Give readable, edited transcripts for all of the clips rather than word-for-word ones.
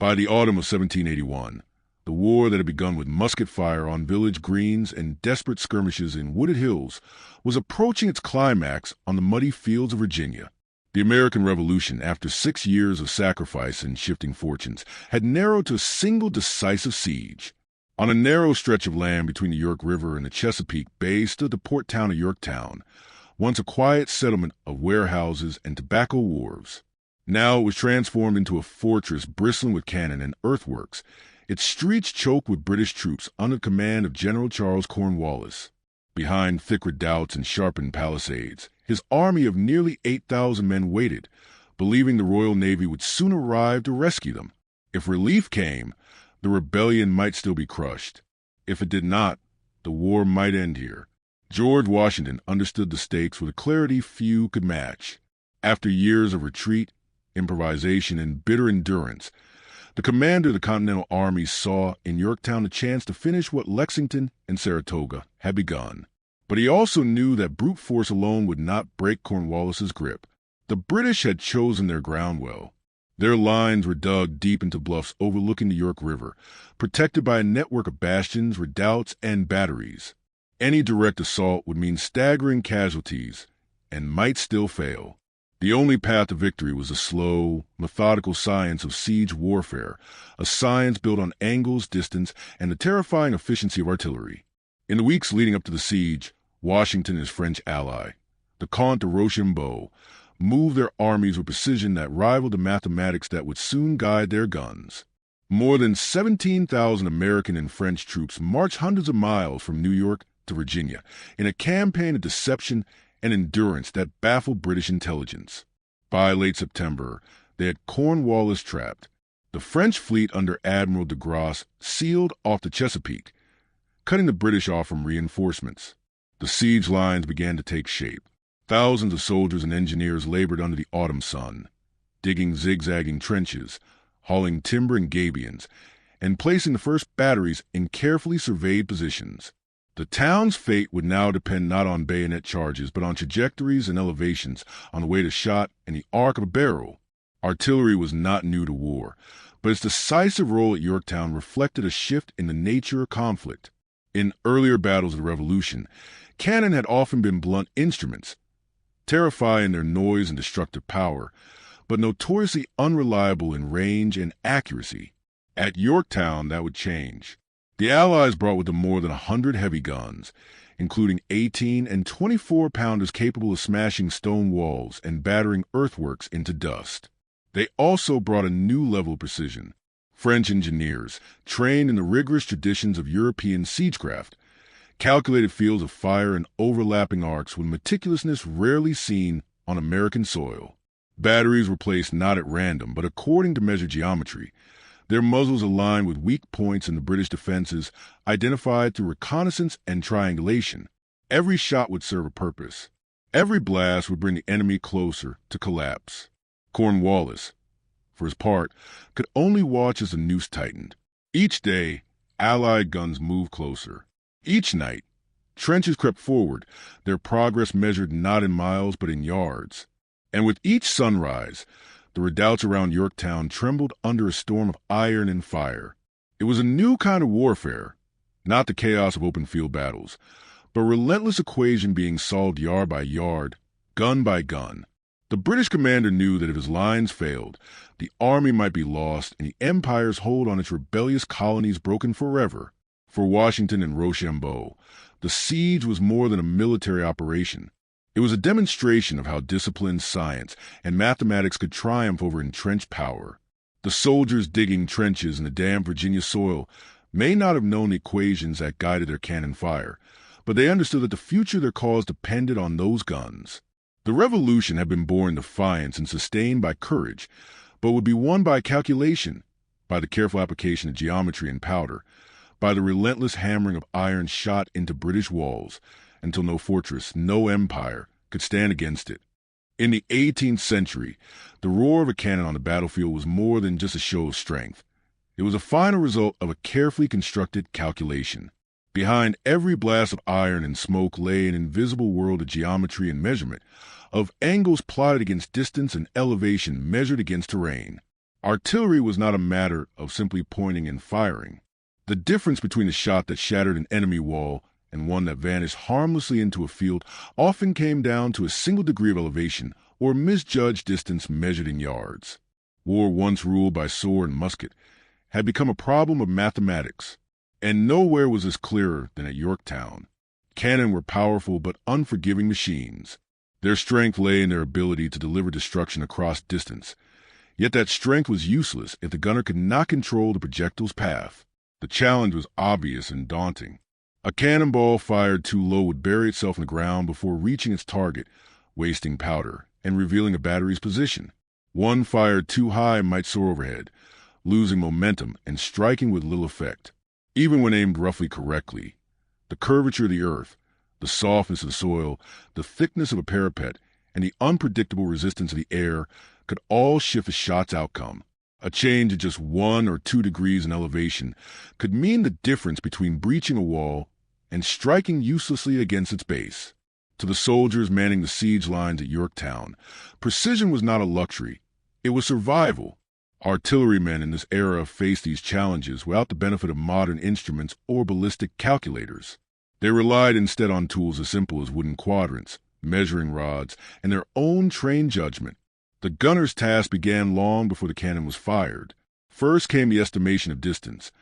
By the autumn of 1781, the war that had begun with musket fire on village greens and desperate skirmishes in wooded hills was approaching its climax on the muddy fields of Virginia. The American Revolution, after 6 years of sacrifice and shifting fortunes, had narrowed to a single decisive siege. On a narrow stretch of land between the York River and the Chesapeake Bay stood the port town of Yorktown, once a quiet settlement of warehouses and tobacco wharves. Now it was transformed into a fortress bristling with cannon and earthworks, its streets choked with British troops under the command of General Charles Cornwallis. Behind thick redoubts and sharpened palisades, his army of nearly 8,000 men waited, believing the Royal Navy would soon arrive to rescue them. If relief came, the rebellion might still be crushed. If it did not, the war might end here. George Washington understood the stakes with a clarity few could match. After years of retreat, improvisation, and bitter endurance, the commander of the Continental Army saw in Yorktown a chance to finish what Lexington and Saratoga had begun. But he also knew that brute force alone would not break Cornwallis's grip. The British had chosen their ground well. Their lines were dug deep into bluffs overlooking the York River, protected by a network of bastions, redoubts, and batteries. Any direct assault would mean staggering casualties and might still fail. The only path to victory was the slow, methodical science of siege warfare, a science built on angles, distance, and the terrifying efficiency of artillery. In the weeks leading up to the siege, Washington and his French ally, the Comte de Rochambeau, moved their armies with precision that rivaled the mathematics that would soon guide their guns. More than 17,000 American and French troops marched hundreds of miles from New York to Virginia in a campaign of deception and endurance that baffled British intelligence. By late September, they had Cornwallis trapped. The French fleet under Admiral de Grasse sealed off the Chesapeake, cutting the British off from reinforcements. The siege lines began to take shape. Thousands of soldiers and engineers labored under the autumn sun, digging zigzagging trenches, hauling timber and gabions, and placing the first batteries in carefully surveyed positions. The town's fate would now depend not on bayonet charges, but on trajectories and elevations, on the weight of shot and the arc of a barrel. Artillery was not new to war, but its decisive role at Yorktown reflected a shift in the nature of conflict. In earlier battles of the Revolution, cannon had often been blunt instruments, terrifying in their noise and destructive power, but notoriously unreliable in range and accuracy. At Yorktown, that would change. The Allies brought with them more than 100 heavy guns, including 18 and 24-pounders capable of smashing stone walls and battering earthworks into dust. They also brought a new level of precision. French engineers, trained in the rigorous traditions of European siegecraft, calculated fields of fire and overlapping arcs with meticulousness rarely seen on American soil. Batteries were placed not at random, but according to measured geometry, their muzzles aligned with weak points in the British defenses identified through reconnaissance and triangulation. Every shot would serve a purpose. Every blast would bring the enemy closer to collapse. Cornwallis, for his part, could only watch as the noose tightened. Each day, Allied guns moved closer. Each night, trenches crept forward, their progress measured not in miles but in yards. And with each sunrise, the redoubts around Yorktown trembled under a storm of iron and fire. It was a new kind of warfare, not the chaos of open field battles, but a relentless equation being solved yard by yard, gun by gun. The British commander knew that if his lines failed, the army might be lost and the empire's hold on its rebellious colonies broken forever. For Washington and Rochambeau, the siege was more than a military operation. It was a demonstration of how disciplined science and mathematics could triumph over entrenched power. The soldiers digging trenches in the damp Virginia soil may not have known the equations that guided their cannon fire, but they understood that the future of their cause depended on those guns. The Revolution had been born in defiance and sustained by courage, but would be won by calculation, by the careful application of geometry and powder, by the relentless hammering of iron shot into British walls, until no fortress, no empire, could stand against it. In the 18th century, the roar of a cannon on the battlefield was more than just a show of strength. It was a final result of a carefully constructed calculation. Behind every blast of iron and smoke lay an invisible world of geometry and measurement, of angles plotted against distance and elevation measured against terrain. Artillery was not a matter of simply pointing and firing. The difference between a shot that shattered an enemy wall and one that vanished harmlessly into a field often came down to a single degree of elevation or misjudged distance measured in yards. War, once ruled by sword and musket, had become a problem of mathematics, and nowhere was this clearer than at Yorktown. Cannon were powerful but unforgiving machines. Their strength lay in their ability to deliver destruction across distance. Yet that strength was useless if the gunner could not control the projectile's path. The challenge was obvious and daunting. A cannonball fired too low would bury itself in the ground before reaching its target, wasting powder and revealing a battery's position. One fired too high might soar overhead, losing momentum and striking with little effect. Even when aimed roughly correctly, the curvature of the earth, the softness of the soil, the thickness of a parapet, and the unpredictable resistance of the air could all shift a shot's outcome. A change of just 1 or 2 degrees in elevation could mean the difference between breaching a wall and striking uselessly against its base. To the soldiers manning the siege lines at Yorktown, precision was not a luxury. It was survival. Artillerymen in this era faced these challenges without the benefit of modern instruments or ballistic calculators. They relied instead on tools as simple as wooden quadrants, measuring rods, and their own trained judgment. The gunner's task began long before the cannon was fired. First came the estimation of distance,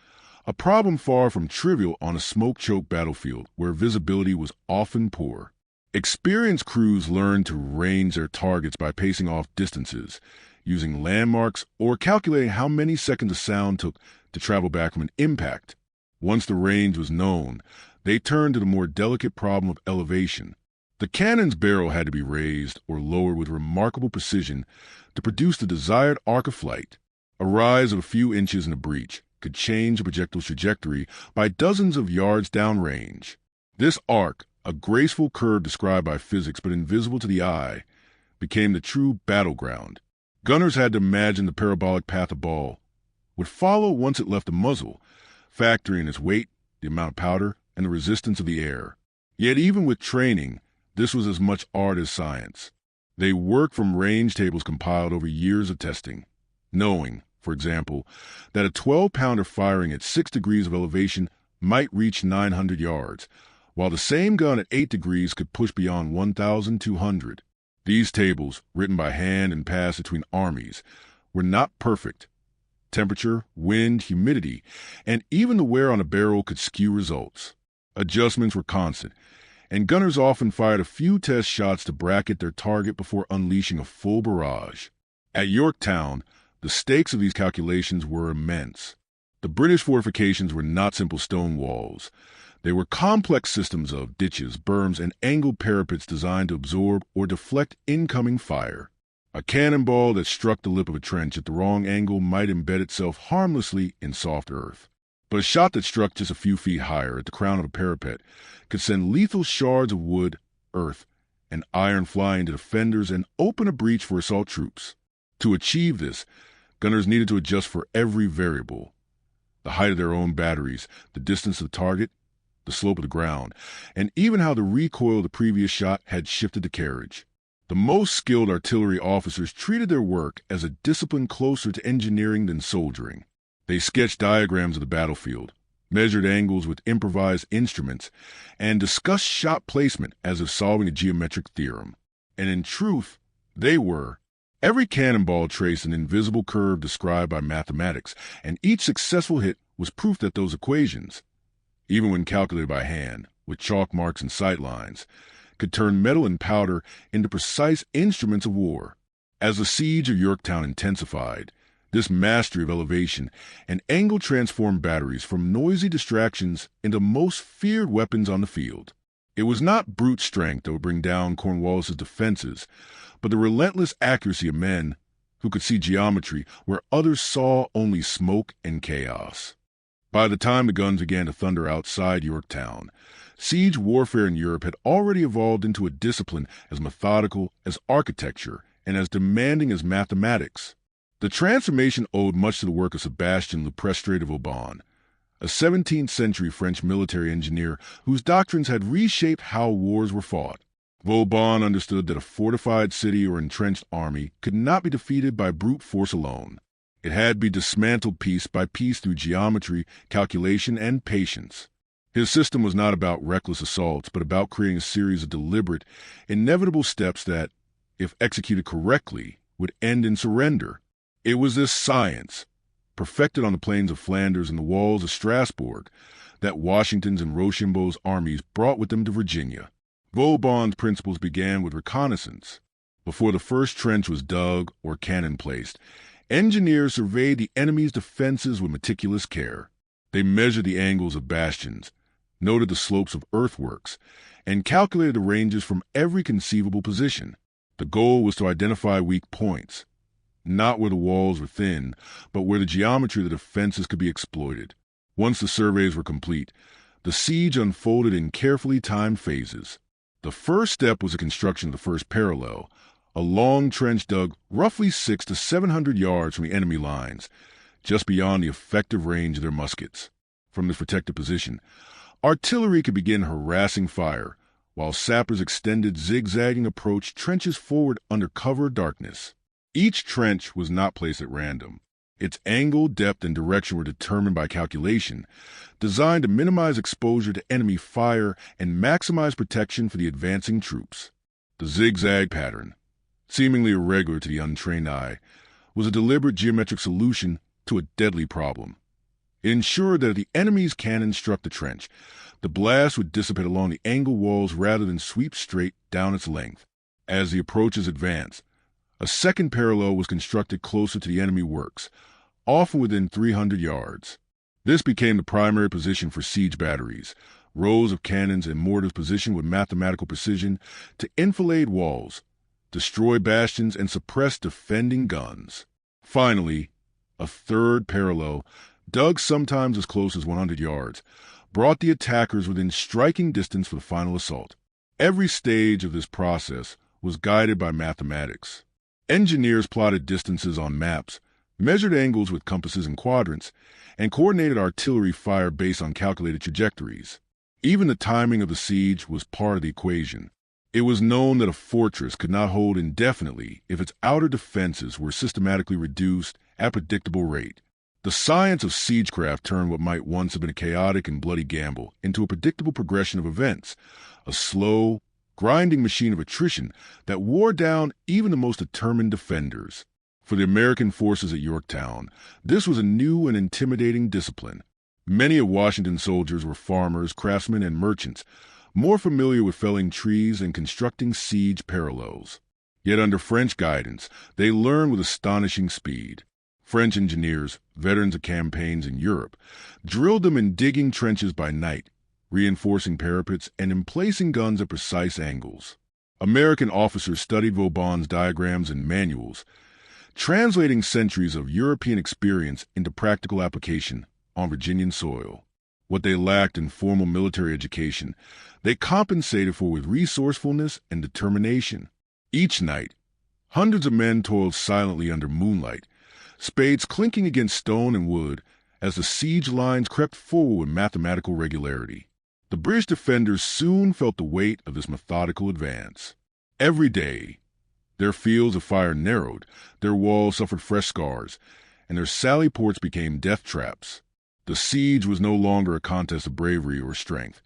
a problem far from trivial on a smoke-choked battlefield where visibility was often poor. Experienced crews learned to range their targets by pacing off distances, using landmarks or calculating how many seconds a sound took to travel back from an impact. Once the range was known, they turned to the more delicate problem of elevation. The cannon's barrel had to be raised or lowered with remarkable precision to produce the desired arc of flight. A rise of a few inches in a breech could change a projectile's trajectory by dozens of yards downrange. This arc, a graceful curve described by physics but invisible to the eye, became the true battleground. Gunners had to imagine the parabolic path a ball would follow once it left the muzzle, factoring its weight, the amount of powder, and the resistance of the air. Yet even with training, this was as much art as science. They worked from range tables compiled over years of testing, knowing, for example, that a 12-pounder firing at 6 degrees of elevation might reach 900 yards, while the same gun at 8 degrees could push beyond 1,200. These tables, written by hand and passed between armies, were not perfect. Temperature, wind, humidity, and even the wear on a barrel could skew results. Adjustments were constant, and gunners often fired a few test shots to bracket their target before unleashing a full barrage. At Yorktown, the stakes of these calculations were immense. The British fortifications were not simple stone walls. They were complex systems of ditches, berms, and angled parapets designed to absorb or deflect incoming fire. A cannonball that struck the lip of a trench at the wrong angle might embed itself harmlessly in soft earth. But a shot that struck just a few feet higher at the crown of a parapet could send lethal shards of wood, earth, and iron flying to defenders and open a breach for assault troops. To achieve this, gunners needed to adjust for every variable: the height of their own batteries, the distance of the target, the slope of the ground, and even how the recoil of the previous shot had shifted the carriage. The most skilled artillery officers treated their work as a discipline closer to engineering than soldiering. They sketched diagrams of the battlefield, measured angles with improvised instruments, and discussed shot placement as if solving a geometric theorem. And in truth, they were. Every cannonball traced an invisible curve described by mathematics, and each successful hit was proof that those equations, even when calculated by hand, with chalk marks and sight lines, could turn metal and powder into precise instruments of war. As the siege of Yorktown intensified, this mastery of elevation and angle transformed batteries from noisy distractions into most feared weapons on the field. It was not brute strength that would bring down Cornwallis' defenses, but the relentless accuracy of men who could see geometry where others saw only smoke and chaos. By the time the guns began to thunder outside Yorktown, siege warfare in Europe had already evolved into a discipline as methodical as architecture and as demanding as mathematics. The transformation owed much to the work of Sébastien Le Prestre de Vauban, a 17th-century French military engineer whose doctrines had reshaped how wars were fought. Vauban understood that a fortified city or entrenched army could not be defeated by brute force alone. It had to be dismantled piece by piece through geometry, calculation, and patience. His system was not about reckless assaults, but about creating a series of deliberate, inevitable steps that, if executed correctly, would end in surrender. It was this science, perfected on the plains of Flanders and the walls of Strasbourg, that Washington's and Rochambeau's armies brought with them to Virginia. Vauban's principles began with reconnaissance. Before the first trench was dug or cannon placed, engineers surveyed the enemy's defenses with meticulous care. They measured the angles of bastions, noted the slopes of earthworks, and calculated the ranges from every conceivable position. The goal was to identify weak points, not where the walls were thin, but where the geometry of the defenses could be exploited. Once the surveys were complete, the siege unfolded in carefully timed phases. The first step was the construction of the first parallel, a long trench dug roughly 600 to 700 yards from the enemy lines, just beyond the effective range of their muskets. From this protected position, artillery could begin harassing fire, while sappers extended zigzagging approach trenches forward under cover of darkness. Each trench was not placed at random. Its angle, depth, and direction were determined by calculation, designed to minimize exposure to enemy fire and maximize protection for the advancing troops. The zigzag pattern, seemingly irregular to the untrained eye, was a deliberate geometric solution to a deadly problem. It ensured that if the enemy's cannon struck the trench, the blast would dissipate along the angle walls rather than sweep straight down its length. As the approaches advanced, a second parallel was constructed closer to the enemy works, often within 300 yards. This became the primary position for siege batteries, rows of cannons and mortars positioned with mathematical precision to enfilade walls, destroy bastions, and suppress defending guns. Finally, a third parallel, dug sometimes as close as 100 yards, brought the attackers within striking distance for the final assault. Every stage of this process was guided by mathematics. Engineers plotted distances on maps, measured angles with compasses and quadrants, and coordinated artillery fire based on calculated trajectories. Even the timing of the siege was part of the equation. It was known that a fortress could not hold indefinitely if its outer defenses were systematically reduced at a predictable rate. The science of siegecraft turned what might once have been a chaotic and bloody gamble into a predictable progression of events, a slow, grinding machine of attrition that wore down even the most determined defenders. For the American forces at Yorktown, this was a new and intimidating discipline. Many of Washington's soldiers were farmers, craftsmen, and merchants, more familiar with felling trees and constructing siege parallels. Yet under French guidance, they learned with astonishing speed. French engineers, veterans of campaigns in Europe, drilled them in digging trenches by night, reinforcing parapets, and emplacing guns at precise angles. American officers studied Vauban's diagrams and manuals, translating centuries of European experience into practical application on Virginian soil. What they lacked in formal military education, they compensated for with resourcefulness and determination. Each night, hundreds of men toiled silently under moonlight, spades clinking against stone and wood as the siege lines crept forward with mathematical regularity. The British defenders soon felt the weight of this methodical advance. Every day, their fields of fire narrowed, their walls suffered fresh scars, and their sally ports became death traps. The siege was no longer a contest of bravery or strength.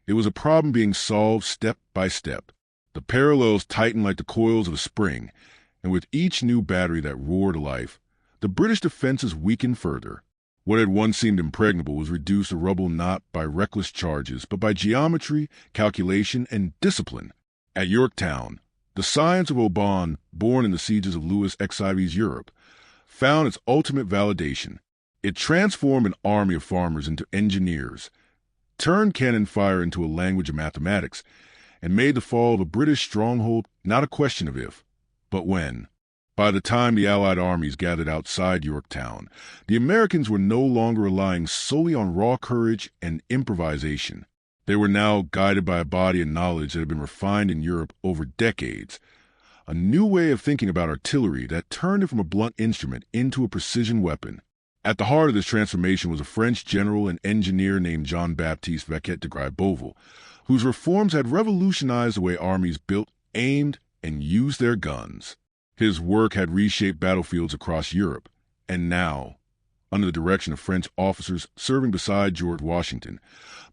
It was a problem being solved step by step. The parallels tightened like the coils of a spring, and with each new battery that roared to life, the British defenses weakened further. What had once seemed impregnable was reduced to rubble not by reckless charges, but by geometry, calculation, and discipline. At Yorktown, the science of Vauban, born in the sieges of Louis XIV's Europe, found its ultimate validation. It transformed an army of farmers into engineers, turned cannon fire into a language of mathematics, and made the fall of a British stronghold not a question of if, but when. By the time the Allied armies gathered outside Yorktown, the Americans were no longer relying solely on raw courage and improvisation. They were now guided by a body of knowledge that had been refined in Europe over decades, a new way of thinking about artillery that turned it from a blunt instrument into a precision weapon. At the heart of this transformation was a French general and engineer named Jean-Baptiste Vaquet de Gribeauval, whose reforms had revolutionized the way armies built, aimed, and used their guns. His work had reshaped battlefields across Europe, And now, under the direction of French officers serving beside George Washington,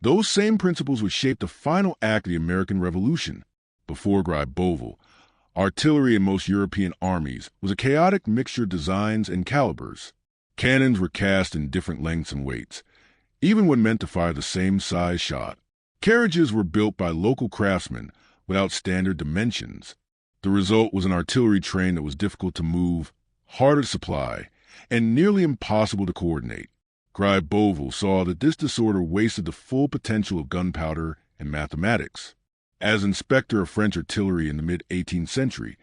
those same principles would shape the final act of the American Revolution. Before Gribeauval, artillery in most European armies was a chaotic mixture of designs and calibers. Cannons were cast in different lengths and weights, even when meant to fire the same size shot. Carriages were built by local craftsmen without standard dimensions. The result was an artillery train that was difficult to move, harder to supply, and nearly impossible to coordinate. Gribeauval saw that this disorder wasted the full potential of gunpowder and mathematics. As inspector of French artillery in the mid-18th century,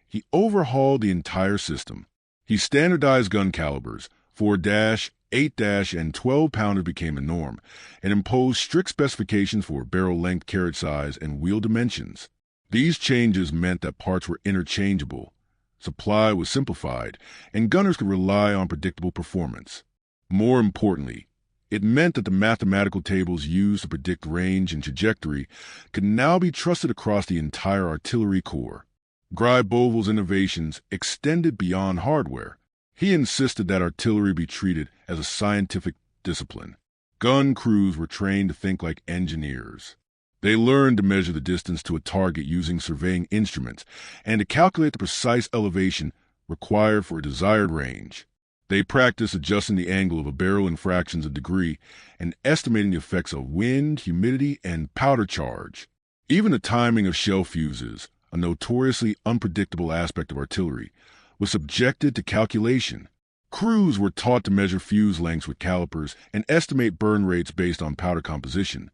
he overhauled the entire system. He standardized gun calibers. 4-, 8-, and 12-pounder became the norm, and imposed strict specifications for barrel length, carriage size, and wheel dimensions. These changes meant that parts were interchangeable, supply was simplified, and gunners could rely on predictable performance. More importantly, it meant that the mathematical tables used to predict range and trajectory could now be trusted across the entire artillery corps. Gribeauval's innovations extended beyond hardware. He insisted that artillery be treated as a scientific discipline. Gun crews were trained to think like engineers. They learned to measure the distance to a target using surveying instruments and to calculate the precise elevation required for a desired range. They practiced adjusting the angle of a barrel in fractions of a degree and estimating the effects of wind, humidity, and powder charge. Even the timing of shell fuses, a notoriously unpredictable aspect of artillery, was subjected to calculation. Crews were taught to measure fuse lengths with calipers and estimate burn rates based on powder composition,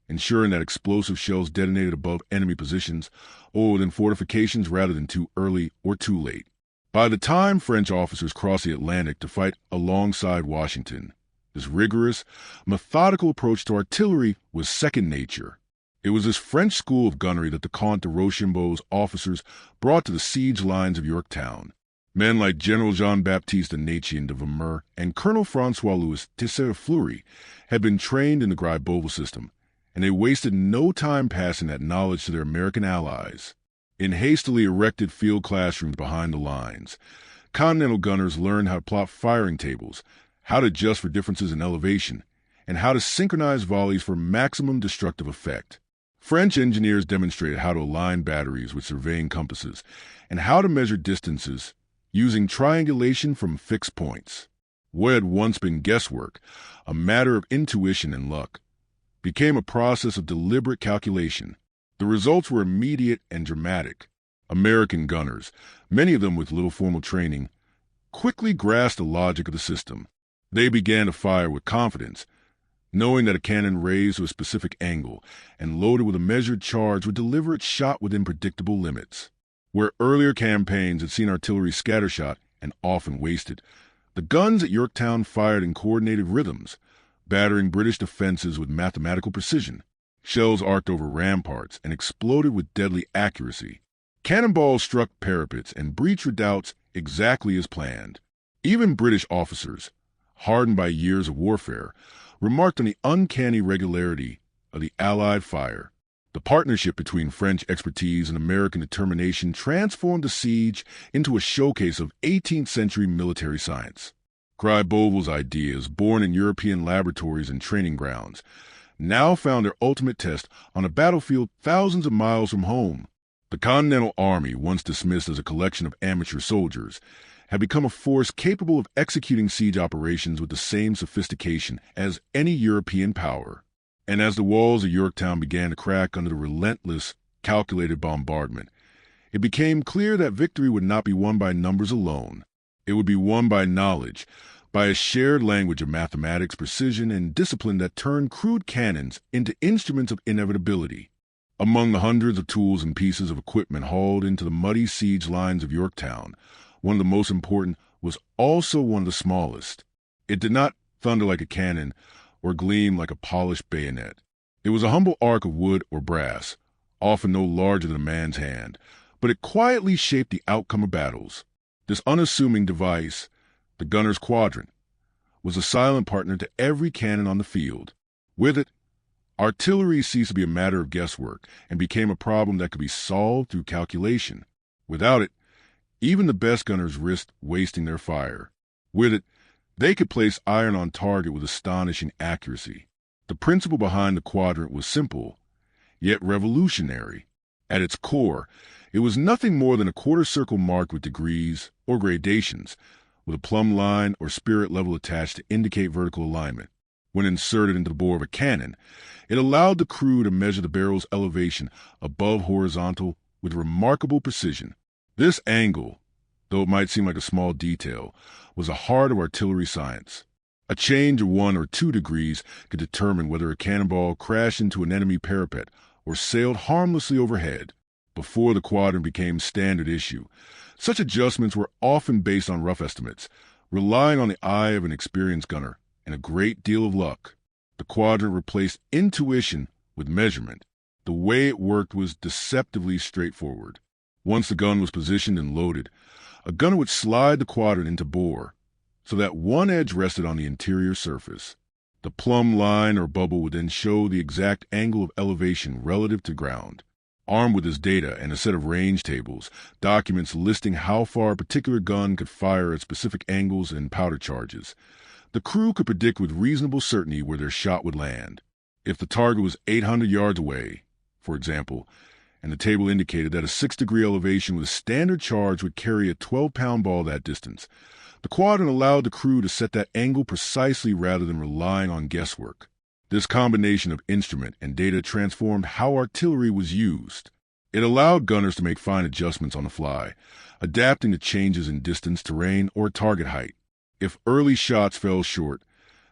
ensuring that explosive shells detonated above enemy positions or within fortifications rather than too early or too late. By the time French officers crossed the Atlantic to fight alongside Washington, this rigorous, methodical approach to artillery was second nature. It was this French school of gunnery that the Comte de Rochambeau's officers brought to the siege lines of Yorktown. Men like General Jean-Baptiste Natchez de Vermeur and Colonel François-Louis Tissot-Fleury had been trained in the Gribeauval system, and they wasted no time passing that knowledge to their American allies. In hastily erected field classrooms behind the lines, Continental gunners learned how to plot firing tables, how to adjust for differences in elevation, and how to synchronize volleys for maximum destructive effect. French engineers demonstrated how to align batteries with surveying compasses and how to measure distances using triangulation from fixed points. What had once been guesswork, a matter of intuition and luck, became a process of deliberate calculation. The results were immediate and dramatic. American gunners, many of them with little formal training, quickly grasped the logic of the system. They began to fire with confidence, knowing that a cannon raised to a specific angle and loaded with a measured charge would deliver its shot within predictable limits. Where earlier campaigns had seen artillery scattershot and often wasted, the guns at Yorktown fired in coordinated rhythms, battering British defenses with mathematical precision. Shells arced over ramparts and exploded with deadly accuracy. Cannonballs struck parapets and breached redoubts exactly as planned. Even British officers, hardened by years of warfare, remarked on the uncanny regularity of the Allied fire. The partnership between French expertise and American determination transformed the siege into a showcase of 18th century military science. Gribeauval's ideas, born in European laboratories and training grounds, now found their ultimate test on a battlefield thousands of miles from home. The Continental Army, once dismissed as a collection of amateur soldiers, had become a force capable of executing siege operations with the same sophistication as any European power. And as the walls of Yorktown began to crack under the relentless, calculated bombardment, it became clear that victory would not be won by numbers alone. It would be won by knowledge, by a shared language of mathematics, precision, and discipline that turned crude cannons into instruments of inevitability. Among the hundreds of tools and pieces of equipment hauled into the muddy siege lines of Yorktown, one of the most important was also one of the smallest. It did not thunder like a cannon or gleam like a polished bayonet. It was a humble arc of wood or brass, often no larger than a man's hand, but it quietly shaped the outcome of battles. This unassuming device, the gunner's quadrant, was a silent partner to every cannon on the field. With it, artillery ceased to be a matter of guesswork and became a problem that could be solved through calculation. Without it, even the best gunners risked wasting their fire. With it, They could place iron on target with astonishing accuracy. The principle behind the quadrant was simple, yet revolutionary. At its core, it was nothing more than a quarter circle marked with degrees or gradations, with a plumb line or spirit level attached to indicate vertical alignment. When inserted into the bore of a cannon, it allowed the crew to measure the barrel's elevation above horizontal with remarkable precision. This angle, though it might seem like a small detail, was the heart of artillery science. A change of 1 or 2 degrees could determine whether a cannonball crashed into an enemy parapet or sailed harmlessly overhead. Before the quadrant became standard issue, such adjustments were often based on rough estimates, relying on the eye of an experienced gunner and a great deal of luck. The quadrant replaced intuition with measurement. The way it worked was deceptively straightforward. Once the gun was positioned and loaded, a gunner would slide the quadrant into bore so that one edge rested on the interior surface. The plumb line or bubble would then show the exact angle of elevation relative to ground. Armed with this data and a set of range tables, documents listing how far a particular gun could fire at specific angles and powder charges, the crew could predict with reasonable certainty where their shot would land. If the target was 800 yards away, for example, and the table indicated that a 6-degree elevation with a standard charge would carry a 12-pound ball that distance, the quadrant allowed the crew to set that angle precisely rather than relying on guesswork. This combination of instrument and data transformed how artillery was used. It allowed gunners to make fine adjustments on the fly, adapting to changes in distance, terrain, or target height. If early shots fell short,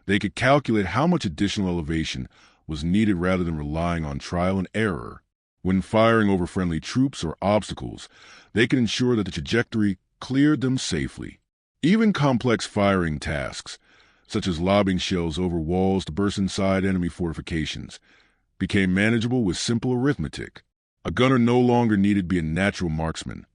they could calculate how much additional elevation was needed rather than relying on trial and error. When firing over friendly troops or obstacles, they could ensure that the trajectory cleared them safely. Even complex firing tasks, such as lobbing shells over walls to burst inside enemy fortifications, became manageable with simple arithmetic. A gunner no longer needed to be a natural marksman.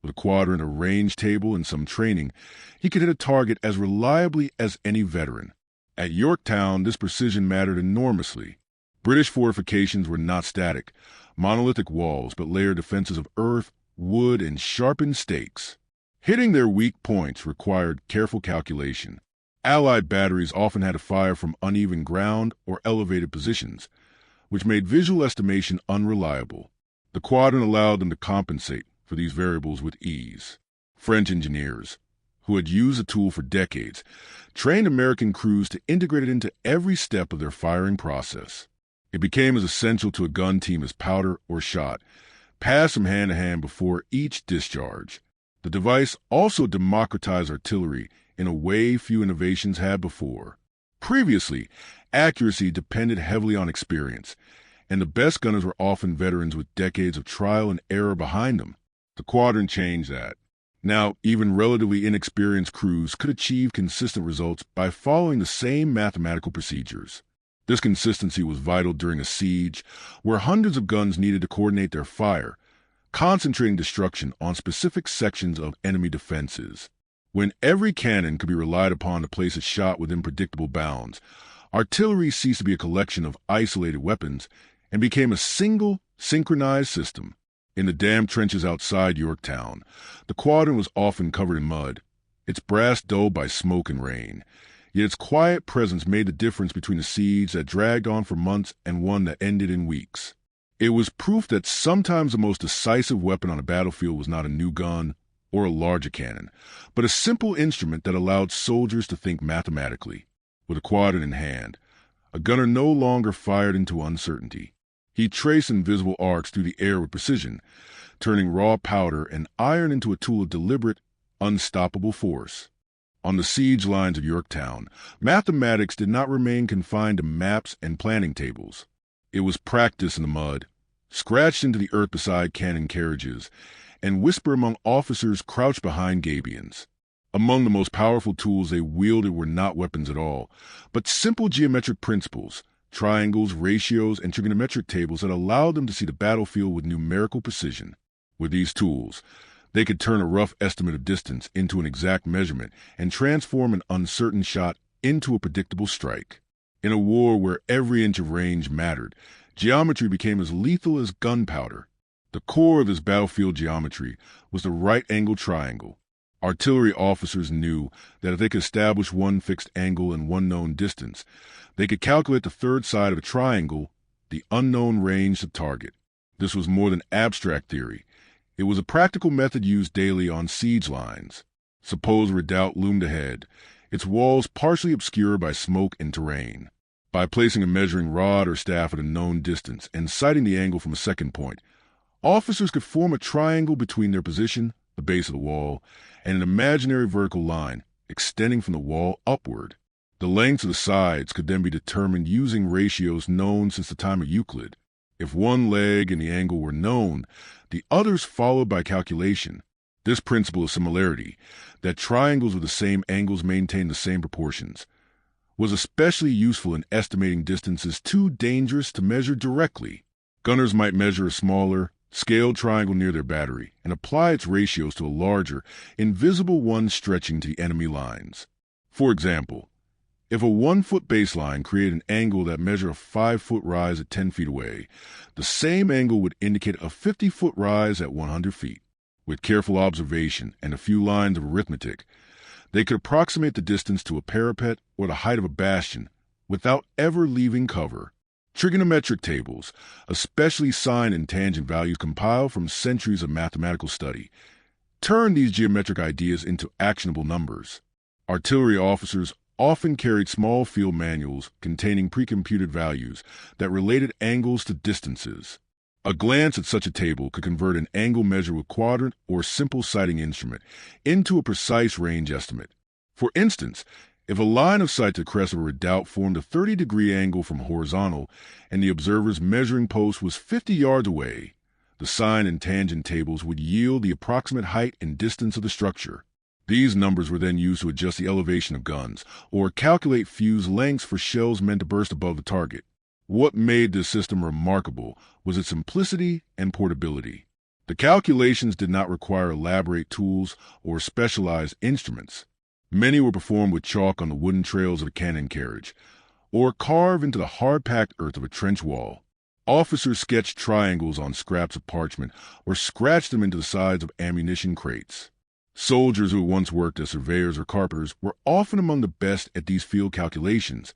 With a quadrant, a range table, and some training, he could hit a target as reliably as any veteran. At Yorktown, this precision mattered enormously. British fortifications were not static, monolithic walls, but layered defenses of earth, wood, and sharpened stakes. Hitting their weak points required careful calculation. Allied batteries often had to fire from uneven ground or elevated positions, which made visual estimation unreliable. The quadrant allowed them to compensate for these variables with ease. French engineers, who had used the tool for decades, trained American crews to integrate it into every step of their firing process. It became as essential to a gun team as powder or shot, passed from hand to hand before each discharge. The device also democratized artillery in a way few innovations had before. Previously, accuracy depended heavily on experience, and the best gunners were often veterans with decades of trial and error behind them. The quadrant changed that. Now, even relatively inexperienced crews could achieve consistent results by following the same mathematical procedures. This consistency was vital during a siege, where hundreds of guns needed to coordinate their fire, concentrating destruction on specific sections of enemy defenses. When every cannon could be relied upon to place a shot within predictable bounds, artillery ceased to be a collection of isolated weapons and became a single, synchronized system. In the damp trenches outside Yorktown, the quadrant was often covered in mud, its brass dulled by smoke and rain. Yet its quiet presence made the difference between a siege that dragged on for months and one that ended in weeks. It was proof that sometimes the most decisive weapon on a battlefield was not a new gun or a larger cannon, but a simple instrument that allowed soldiers to think mathematically. With a quadrant in hand, a gunner no longer fired into uncertainty. He traced invisible arcs through the air with precision, turning raw powder and iron into a tool of deliberate, unstoppable force. On the siege lines of Yorktown, mathematics did not remain confined to maps and planning tables. It was practice in the mud, scratched into the earth beside cannon carriages, and whispered among officers crouched behind gabions. Among the most powerful tools they wielded were not weapons at all, but simple geometric principles, triangles, ratios, and trigonometric tables that allowed them to see the battlefield with numerical precision. With these tools, they could turn a rough estimate of distance into an exact measurement and transform an uncertain shot into a predictable strike. In a war where every inch of range mattered, geometry became as lethal as gunpowder. The core of this battlefield geometry was the right-angled triangle. Artillery officers knew that if they could establish one fixed angle and one known distance, they could calculate the third side of a triangle, the unknown range to target. This was more than abstract theory. It was a practical method used daily on siege lines. Suppose a redoubt loomed ahead, its walls partially obscured by smoke and terrain. By placing a measuring rod or staff at a known distance and sighting the angle from a second point, officers could form a triangle between their position, the base of the wall, and an imaginary vertical line extending from the wall upward. The lengths of the sides could then be determined using ratios known since the time of Euclid. If one leg and the angle were known, the others followed by calculation. This principle of similarity, that triangles with the same angles maintain the same proportions, was especially useful in estimating distances too dangerous to measure directly. Gunners might measure a smaller, scaled triangle near their battery and apply its ratios to a larger, invisible one stretching to the enemy lines. For example, if a 1-foot baseline created an angle that measured a 5-foot rise at 10 feet away, the same angle would indicate a 50-foot rise at 100 feet. With careful observation and a few lines of arithmetic, they could approximate the distance to a parapet or the height of a bastion without ever leaving cover. Trigonometric tables, especially sine and tangent values compiled from centuries of mathematical study, turned these geometric ideas into actionable numbers. Artillery officers often carried small field manuals containing pre-computed values that related angles to distances. A glance at such a table could convert an angle measure with quadrant or simple sighting instrument into a precise range estimate. For instance, if a line of sight to the crest of a redoubt formed a 30-degree angle from horizontal and the observer's measuring post was 50 yards away, the sine and tangent tables would yield the approximate height and distance of the structure. These numbers were then used to adjust the elevation of guns or calculate fuse lengths for shells meant to burst above the target. What made this system remarkable was its simplicity and portability. The calculations did not require elaborate tools or specialized instruments. Many were performed with chalk on the wooden trails of a cannon carriage, or carved into the hard-packed earth of a trench wall. Officers sketched triangles on scraps of parchment or scratched them into the sides of ammunition crates. Soldiers who once worked as surveyors or carpenters were often among the best at these field calculations,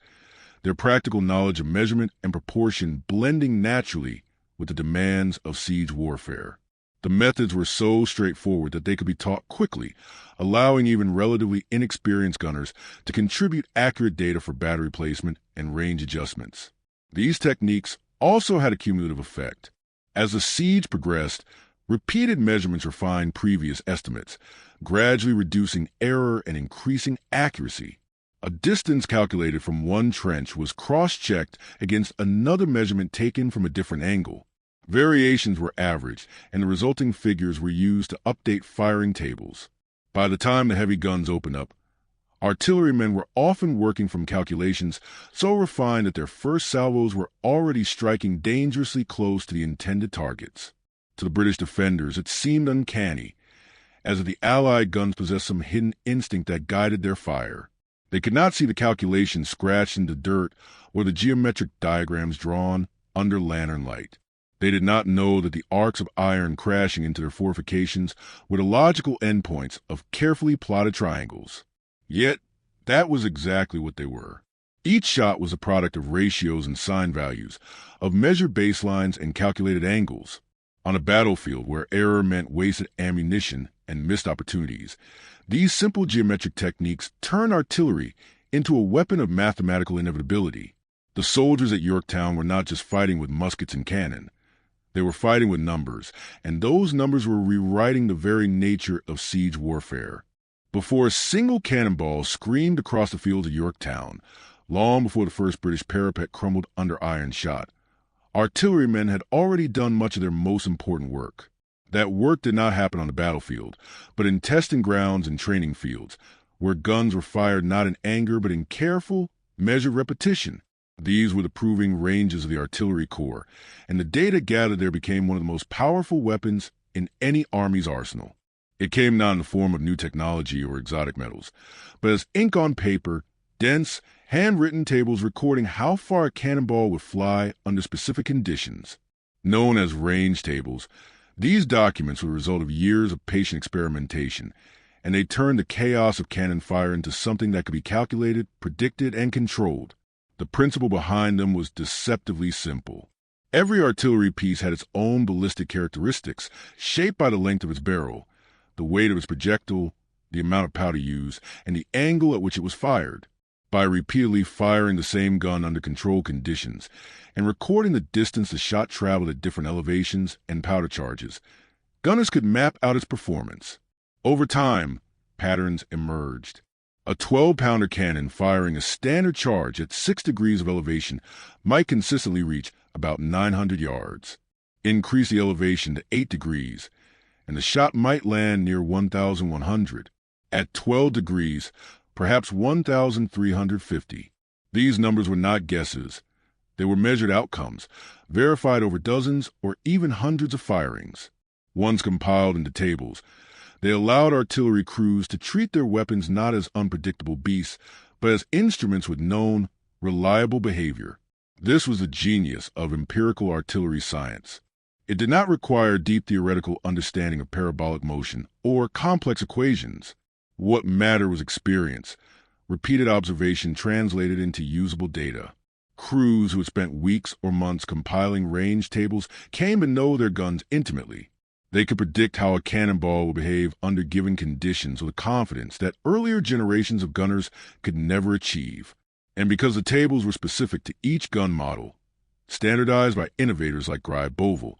their practical knowledge of measurement and proportion blending naturally with the demands of siege warfare. The methods were so straightforward that they could be taught quickly, allowing even relatively inexperienced gunners to contribute accurate data for battery placement and range adjustments. These techniques also had a cumulative effect. As the siege progressed, repeated measurements refined previous estimates, gradually reducing error and increasing accuracy. A distance calculated from one trench was cross-checked against another measurement taken from a different angle. Variations were averaged, and the resulting figures were used to update firing tables. By the time the heavy guns opened up, artillerymen were often working from calculations so refined that their first salvos were already striking dangerously close to the intended targets. To the British defenders, it seemed uncanny, as if the Allied guns possessed some hidden instinct that guided their fire. They could not see the calculations scratched into dirt or the geometric diagrams drawn under lantern light. They did not know that the arcs of iron crashing into their fortifications were the logical endpoints of carefully plotted triangles. Yet, that was exactly what they were. Each shot was a product of ratios and sine values, of measured baselines and calculated angles. On a battlefield where error meant wasted ammunition and missed opportunities, these simple geometric techniques turned artillery into a weapon of mathematical inevitability. The soldiers at Yorktown were not just fighting with muskets and cannon. They were fighting with numbers, and those numbers were rewriting the very nature of siege warfare. Before a single cannonball screamed across the fields of Yorktown, long before the first British parapet crumbled under iron shot, artillerymen had already done much of their most important work. That work did not happen on the battlefield, but in testing grounds and training fields, where guns were fired not in anger but in careful, measured repetition. These were the proving ranges of the artillery corps, and the data gathered there became one of the most powerful weapons in any army's arsenal. It came not in the form of new technology or exotic metals, but as ink on paper, dense, handwritten tables recording how far a cannonball would fly under specific conditions. Known as range tables, these documents were the result of years of patient experimentation and they turned the chaos of cannon fire into something that could be calculated, predicted, and controlled. The principle behind them was deceptively simple. Every artillery piece had its own ballistic characteristics, shaped by the length of its barrel, the weight of its projectile, the amount of powder used, and the angle at which it was fired. By repeatedly firing the same gun under controlled conditions and recording the distance the shot traveled at different elevations and powder charges, gunners could map out its performance. Over time, patterns emerged. A 12-pounder cannon firing a standard charge at 6 degrees of elevation might consistently reach about 900 yards. Increase the elevation to 8 degrees, and the shot might land near 1,100. At 12 degrees, perhaps 1,350. These numbers were not guesses. They were measured outcomes, verified over dozens or even hundreds of firings. Once compiled into tables, they allowed artillery crews to treat their weapons not as unpredictable beasts, but as instruments with known, reliable behavior. This was the genius of empirical artillery science. It did not require deep theoretical understanding of parabolic motion or complex equations. What mattered was experience, repeated observation translated into usable data. Crews who had spent weeks or months compiling range tables came to know their guns intimately. They could predict how a cannonball would behave under given conditions with a confidence that earlier generations of gunners could never achieve. And because the tables were specific to each gun model, standardized by innovators like Gribeauval,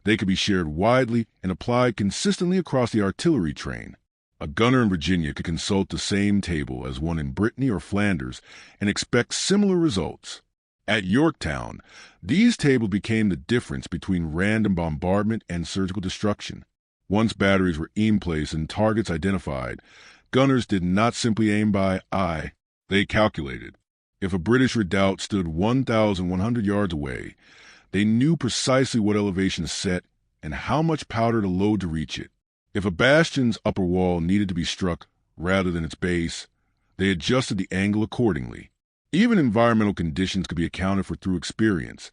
they could be shared widely and applied consistently across the artillery train. A gunner in Virginia could consult the same table as one in Brittany or Flanders and expect similar results. At Yorktown, these tables became the difference between random bombardment and surgical destruction. Once batteries were in-place and targets identified, gunners did not simply aim by eye, they calculated. If a British redoubt stood 1,100 yards away, they knew precisely what elevation to set and how much powder to load to reach it. If a bastion's upper wall needed to be struck rather than its base, they adjusted the angle accordingly. Even environmental conditions could be accounted for through experience,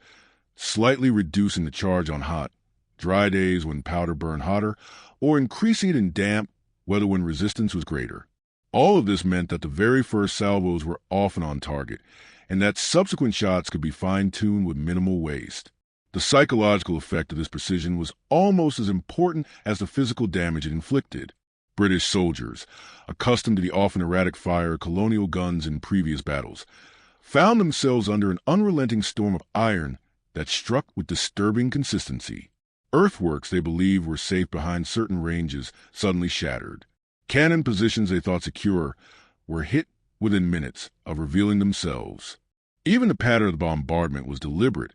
slightly reducing the charge on hot, dry days when powder burned hotter, or increasing it in damp weather when resistance was greater. All of this meant that the very first salvos were often on target, and that subsequent shots could be fine-tuned with minimal waste. The psychological effect of this precision was almost as important as the physical damage it inflicted. British soldiers, accustomed to the often erratic fire of colonial guns in previous battles, found themselves under an unrelenting storm of iron that struck with disturbing consistency. Earthworks they believed were safe behind certain ranges suddenly shattered. Cannon positions they thought secure were hit within minutes of revealing themselves. Even the pattern of the bombardment was deliberate.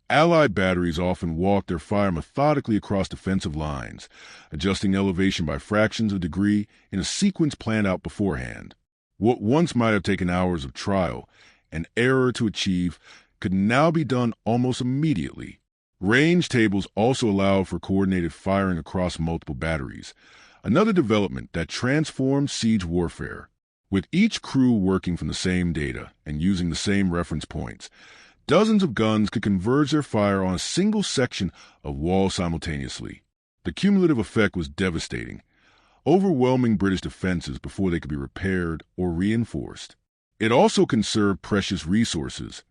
Allied batteries often walked their fire methodically across defensive lines, adjusting elevation by fractions of a degree in a sequence planned out beforehand. What once might have taken hours of trial and error to achieve could now be done almost immediately. Range tables also allowed for coordinated firing across multiple batteries, another development that transformed siege warfare. With each crew working from the same data and using the same reference points, dozens of guns could converge their fire on a single section of wall simultaneously. The cumulative effect was devastating, overwhelming British defenses before they could be repaired or reinforced. It also conserved precious resources.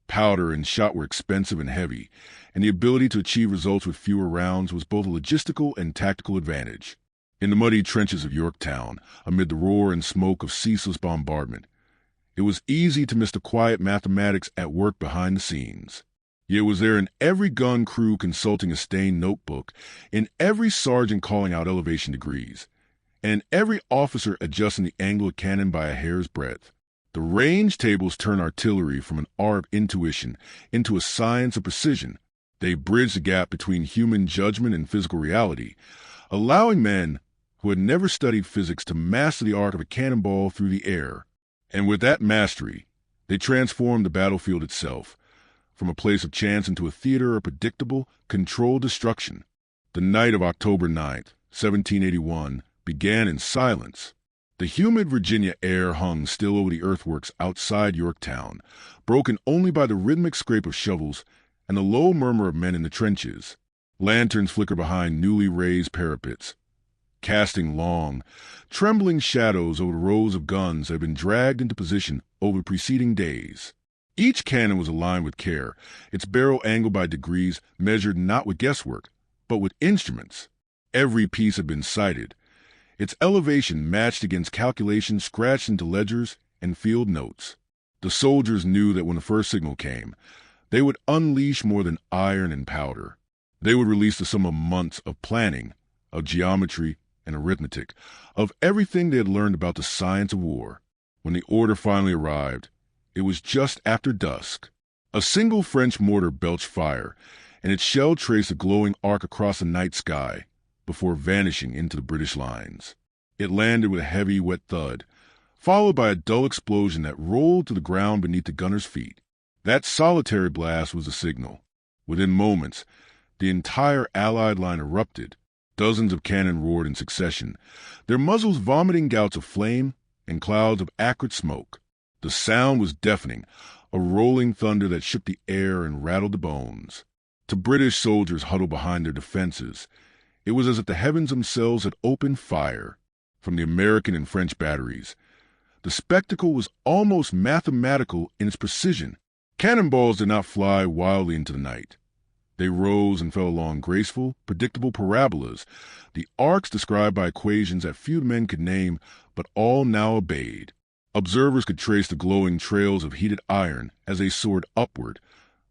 Powder and shot were expensive and heavy, and the ability to achieve results with fewer rounds was both a logistical and tactical advantage. In the muddy trenches of Yorktown, amid the roar and smoke of ceaseless bombardment, it was easy to miss the quiet mathematics at work behind the scenes. Yet was there in every gun crew consulting a stained notebook, in every sergeant calling out elevation degrees, and in every officer adjusting the angle of cannon by a hair's breadth. The range tables turn artillery from an art of intuition into a science of precision. They bridge the gap between human judgment and physical reality, allowing men who had never studied physics to master the art of a cannonball through the air. And with that mastery, they transformed the battlefield itself, from a place of chance into a theater of predictable, controlled destruction. The night of October 9th, 1781, began in silence. The humid Virginia air hung still over the earthworks outside Yorktown, broken only by the rhythmic scrape of shovels and the low murmur of men in the trenches. Lanterns flickered behind newly raised parapets. casting long, trembling shadows over the rows of guns that had been dragged into position over the preceding days. Each cannon was aligned with care, its barrel angled by degrees measured not with guesswork, but with instruments. Every piece had been sighted, its elevation matched against calculations scratched into ledgers and field notes. The soldiers knew that when the first signal came, they would unleash more than iron and powder. They would release the sum of months of planning, of geometry and arithmetic, of everything they had learned about the science of war. When the order finally arrived, it was just after dusk. A single French mortar belched fire, and its shell traced a glowing arc across the night sky before vanishing into the British lines. It landed with a heavy, wet thud, followed by a dull explosion that rolled to the ground beneath the gunners' feet. That solitary blast was the signal. Within moments, the entire Allied line erupted. Dozens of cannon roared in succession, their muzzles vomiting gouts of flame and clouds of acrid smoke. The sound was deafening, a rolling thunder that shook the air and rattled the bones. To British soldiers huddled behind their defenses, it was as if the heavens themselves had opened fire from the American and French batteries. The spectacle was almost mathematical in its precision. Cannonballs did not fly wildly into the night. They rose and fell along graceful, predictable parabolas, the arcs described by equations that few men could name, but all now obeyed. Observers could trace the glowing trails of heated iron as they soared upward,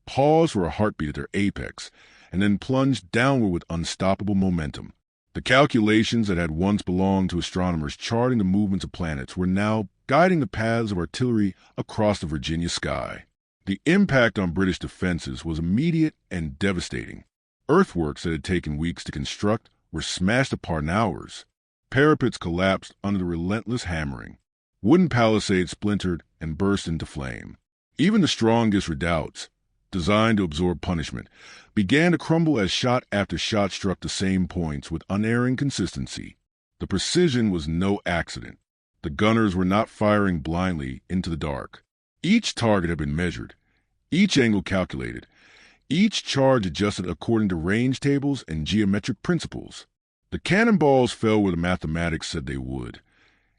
paused for a heartbeat at their apex, and then plunged downward with unstoppable momentum. The calculations that had once belonged to astronomers charting the movements of planets were now guiding the paths of artillery across the Virginia sky. The impact on British defenses was immediate and devastating. Earthworks that had taken weeks to construct were smashed apart in hours. Parapets collapsed under the relentless hammering. Wooden palisades splintered and burst into flame. Even the strongest redoubts, designed to absorb punishment, began to crumble as shot after shot struck the same points with unerring consistency. The precision was no accident. The gunners were not firing blindly into the dark. Each target had been measured, each angle calculated, each charge adjusted according to range tables and geometric principles. The cannonballs fell where the mathematics said they would,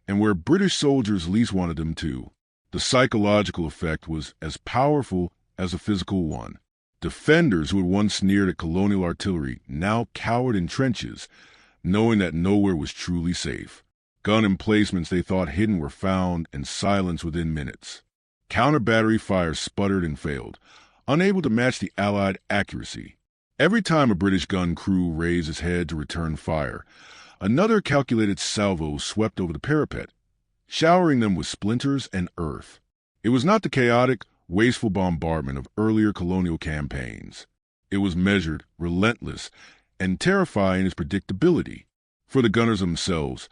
and where British soldiers least wanted them to. The psychological effect was as powerful as the physical one. Defenders who had once sneered at colonial artillery now cowered in trenches, knowing that nowhere was truly safe. Gun emplacements they thought hidden were found and silenced within minutes. Counter-battery fire sputtered and failed, unable to match the Allied accuracy. Every time a British gun crew raised its head to return fire, another calculated salvo swept over the parapet, showering them with splinters and earth. It was not the chaotic, wasteful bombardment of earlier colonial campaigns. It was measured, relentless, and terrifying in its predictability. For the gunners themselves,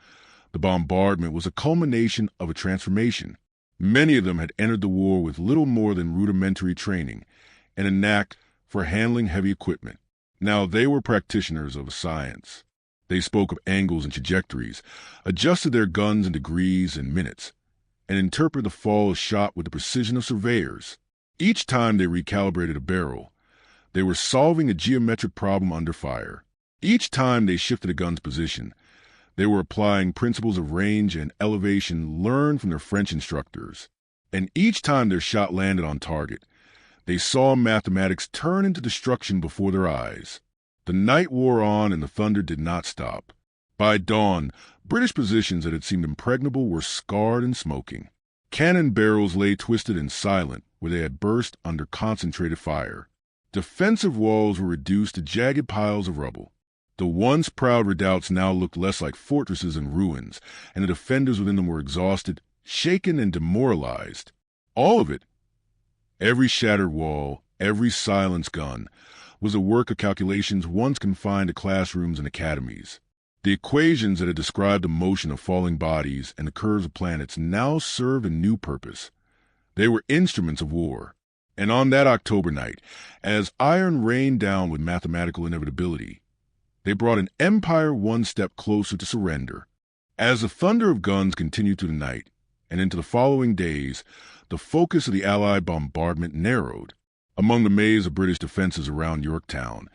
the bombardment was a culmination of a transformation. Many of them had entered the war with little more than rudimentary training and a knack for handling heavy equipment. Now they were practitioners of a science. They spoke of angles and trajectories, adjusted their guns in degrees and minutes, and interpreted the fall of shot with the precision of surveyors. Each time they recalibrated a barrel, they were solving a geometric problem under fire. Each time they shifted a gun's position, they were applying principles of range and elevation learned from their French instructors. And each time their shot landed on target, they saw mathematics turn into destruction before their eyes. The night wore on and the thunder did not stop. By dawn, British positions that had seemed impregnable were scarred and smoking. Cannon barrels lay twisted and silent where they had burst under concentrated fire. Defensive walls were reduced to jagged piles of rubble. The once proud redoubts now looked less like fortresses in ruins, and the defenders within them were exhausted, shaken, and demoralized. All of it, every shattered wall, every silenced gun, was a work of calculations once confined to classrooms and academies. The equations that had described the motion of falling bodies and the curves of planets now served a new purpose. They were instruments of war. And on that October night, as iron rained down with mathematical inevitability, they brought an empire one step closer to surrender. As the thunder of guns continued through the night and into the following days, the focus of the Allied bombardment narrowed. Among the maze of British defenses around Yorktown,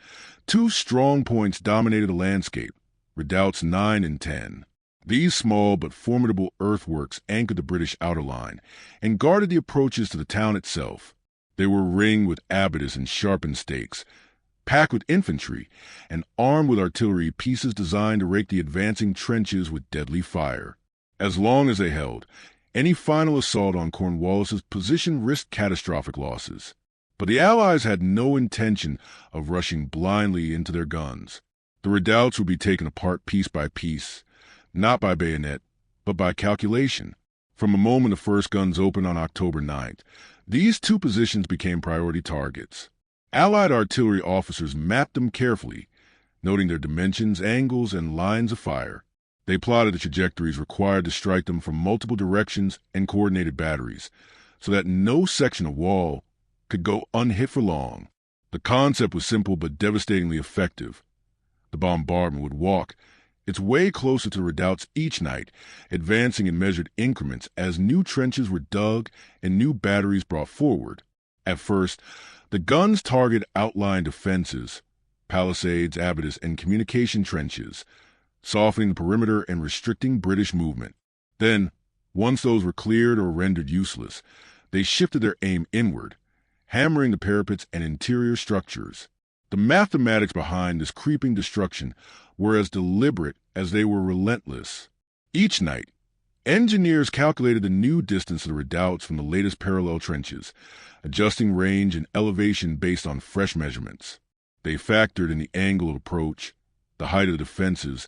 two strong points dominated the landscape, redoubts 9 and 10. These small but formidable earthworks anchored the British outer line and guarded the approaches to the town itself. They were ringed with abatis and sharpened stakes, packed with infantry, and armed with artillery pieces designed to rake the advancing trenches with deadly fire. As long as they held, any final assault on Cornwallis's position risked catastrophic losses. But the Allies had no intention of rushing blindly into their guns. The redoubts would be taken apart piece by piece, not by bayonet, but by calculation. From the moment the first guns opened on October 9th, these two positions became priority targets. Allied artillery officers mapped them carefully, noting their dimensions, angles, and lines of fire. They plotted the trajectories required to strike them from multiple directions and coordinated batteries, so that no section of wall could go unhit for long. The concept was simple but devastatingly effective. The bombardment would walk its way closer to the redoubts each night, advancing in measured increments as new trenches were dug and new batteries brought forward. At first, the guns targeted outlying defenses, palisades, abatis, and communication trenches, softening the perimeter and restricting British movement. Then, once those were cleared or rendered useless, they shifted their aim inward, hammering the parapets and interior structures. The mathematics behind this creeping destruction were as deliberate as they were relentless. Each night, engineers calculated the new distance of the redoubts from the latest parallel trenches, adjusting range and elevation based on fresh measurements. They factored in the angle of approach, the height of the defenses,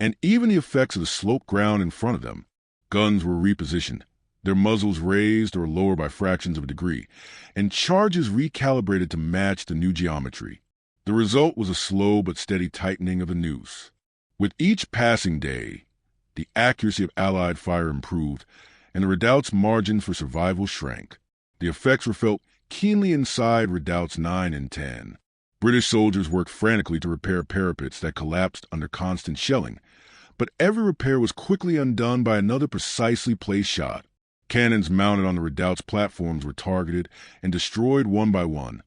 and even the effects of the sloped ground in front of them. Guns were repositioned, their muzzles raised or lowered by fractions of a degree, and charges recalibrated to match the new geometry. The result was a slow but steady tightening of the noose. With each passing day, the accuracy of Allied fire improved, and the redoubt's margins for survival shrank. The effects were felt keenly inside redoubts 9 and 10. British soldiers worked frantically to repair parapets that collapsed under constant shelling, but every repair was quickly undone by another precisely placed shot. Cannons mounted on the redoubt's platforms were targeted and destroyed one by one,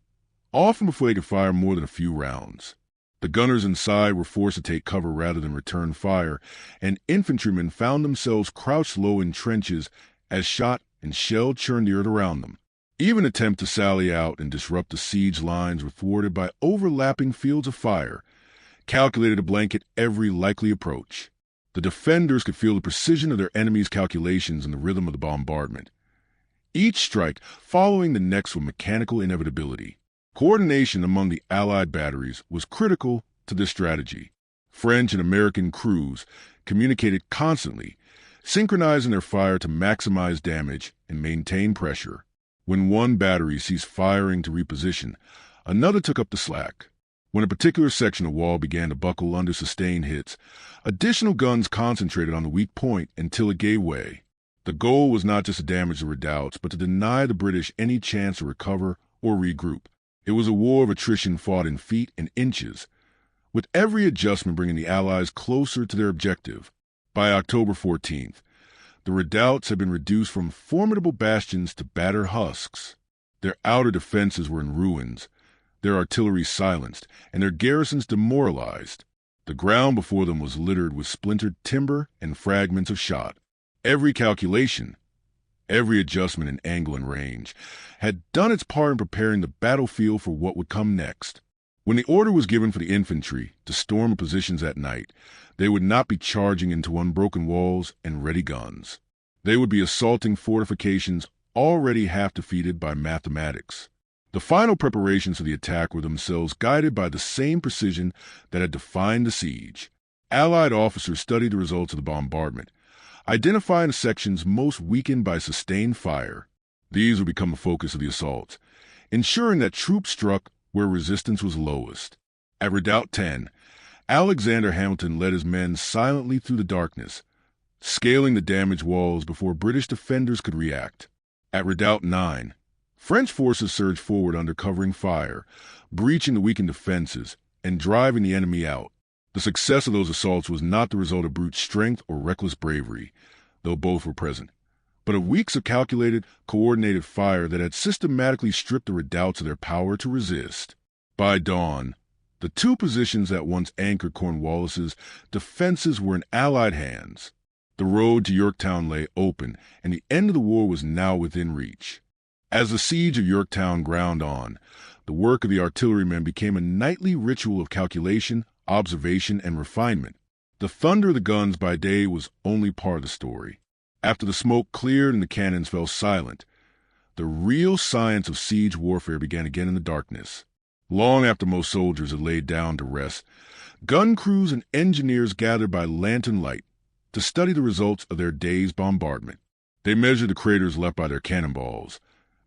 often before they could fire more than a few rounds. The gunners inside were forced to take cover rather than return fire, and infantrymen found themselves crouched low in trenches as shot and shell churned the earth around them. Even attempts to sally out and disrupt the siege lines were thwarted by overlapping fields of fire, calculated to blanket every likely approach. The defenders could feel the precision of their enemies' calculations and the rhythm of the bombardment, each strike following the next with mechanical inevitability. Coordination among the Allied batteries was critical to this strategy. French and American crews communicated constantly, synchronizing their fire to maximize damage and maintain pressure. When one battery ceased firing to reposition, another took up the slack. When a particular section of wall began to buckle under sustained hits, additional guns concentrated on the weak point until it gave way. The goal was not just to damage the redoubts, but to deny the British any chance to recover or regroup. It was a war of attrition fought in feet and inches, with every adjustment bringing the Allies closer to their objective. By October 14th, the redoubts had been reduced from formidable bastions to battered husks. Their outer defenses were in ruins, their artillery silenced, and their garrisons demoralized. The ground before them was littered with splintered timber and fragments of shot. Every calculation, every adjustment in angle and range, had done its part in preparing the battlefield for what would come next. When the order was given for the infantry to storm the positions at night, they would not be charging into unbroken walls and ready guns. They would be assaulting fortifications already half defeated by mathematics. The final preparations for the attack were themselves guided by the same precision that had defined the siege. Allied officers studied the results of the bombardment, identifying the sections most weakened by sustained fire. These would become the focus of the assault, ensuring that troops struck where resistance was lowest. At Redoubt 10, Alexander Hamilton led his men silently through the darkness, scaling the damaged walls before British defenders could react. At Redoubt 9, French forces surged forward under covering fire, breaching the weakened defenses and driving the enemy out. The success of those assaults was not the result of brute strength or reckless bravery, though both were present, but of weeks of calculated, coordinated fire that had systematically stripped the redoubts of their power to resist. By dawn, the The two positions that once anchored Cornwallis's defenses were in Allied hands. The road to Yorktown lay open, and the end of the war was now within reach. As the Siege of Yorktown ground on, the work of the artillerymen became a nightly ritual of calculation, observation, and refinement. The thunder of the guns by day was only part of the story. After the smoke cleared and the cannons fell silent, the real science of siege warfare began again in the darkness. Long after most soldiers had laid down to rest, gun crews and engineers gathered by lantern light to study the results of their day's bombardment. They measured the craters left by their cannonballs,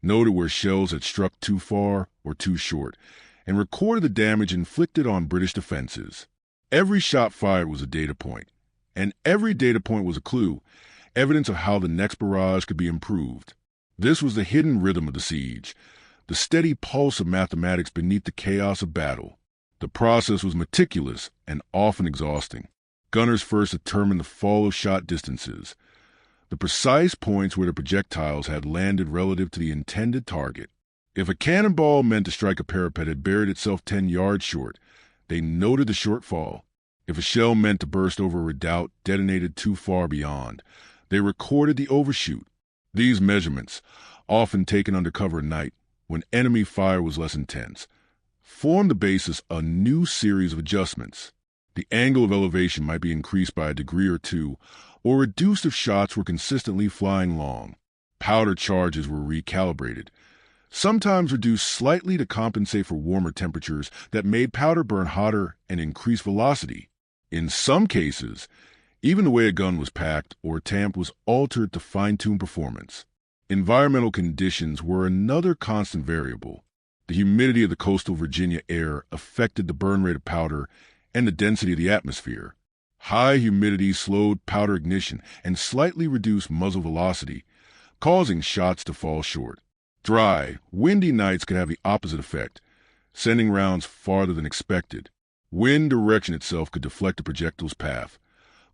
noted where shells had struck too far or too short, and recorded the damage inflicted on British defenses. Every shot fired was a data point, and every data point was a clue, evidence of how the next barrage could be improved. This was the hidden rhythm of the siege, the steady pulse of mathematics beneath the chaos of battle. The process was meticulous and often exhausting. Gunners first determined the fall of shot distances, the precise points where the projectiles had landed relative to the intended target. If a cannonball meant to strike a parapet had buried itself 10 yards short, they noted the shortfall. If a shell meant to burst over a redoubt detonated too far beyond, they recorded the overshoot. These measurements, often taken under cover at night, when enemy fire was less intense, formed the basis of a new series of adjustments. The angle of elevation might be increased by a degree or two, or reduced if shots were consistently flying long. Powder charges were recalibrated, sometimes reduced slightly to compensate for warmer temperatures that made powder burn hotter and increase velocity. In some cases, even the way a gun was packed or tamped was altered to fine-tune performance. Environmental conditions were another constant variable. The humidity of the coastal Virginia air affected the burn rate of powder and the density of the atmosphere. High humidity slowed powder ignition and slightly reduced muzzle velocity, causing shots to fall short. Dry, windy nights could have the opposite effect, sending rounds farther than expected. Wind direction itself could deflect a projectile's path,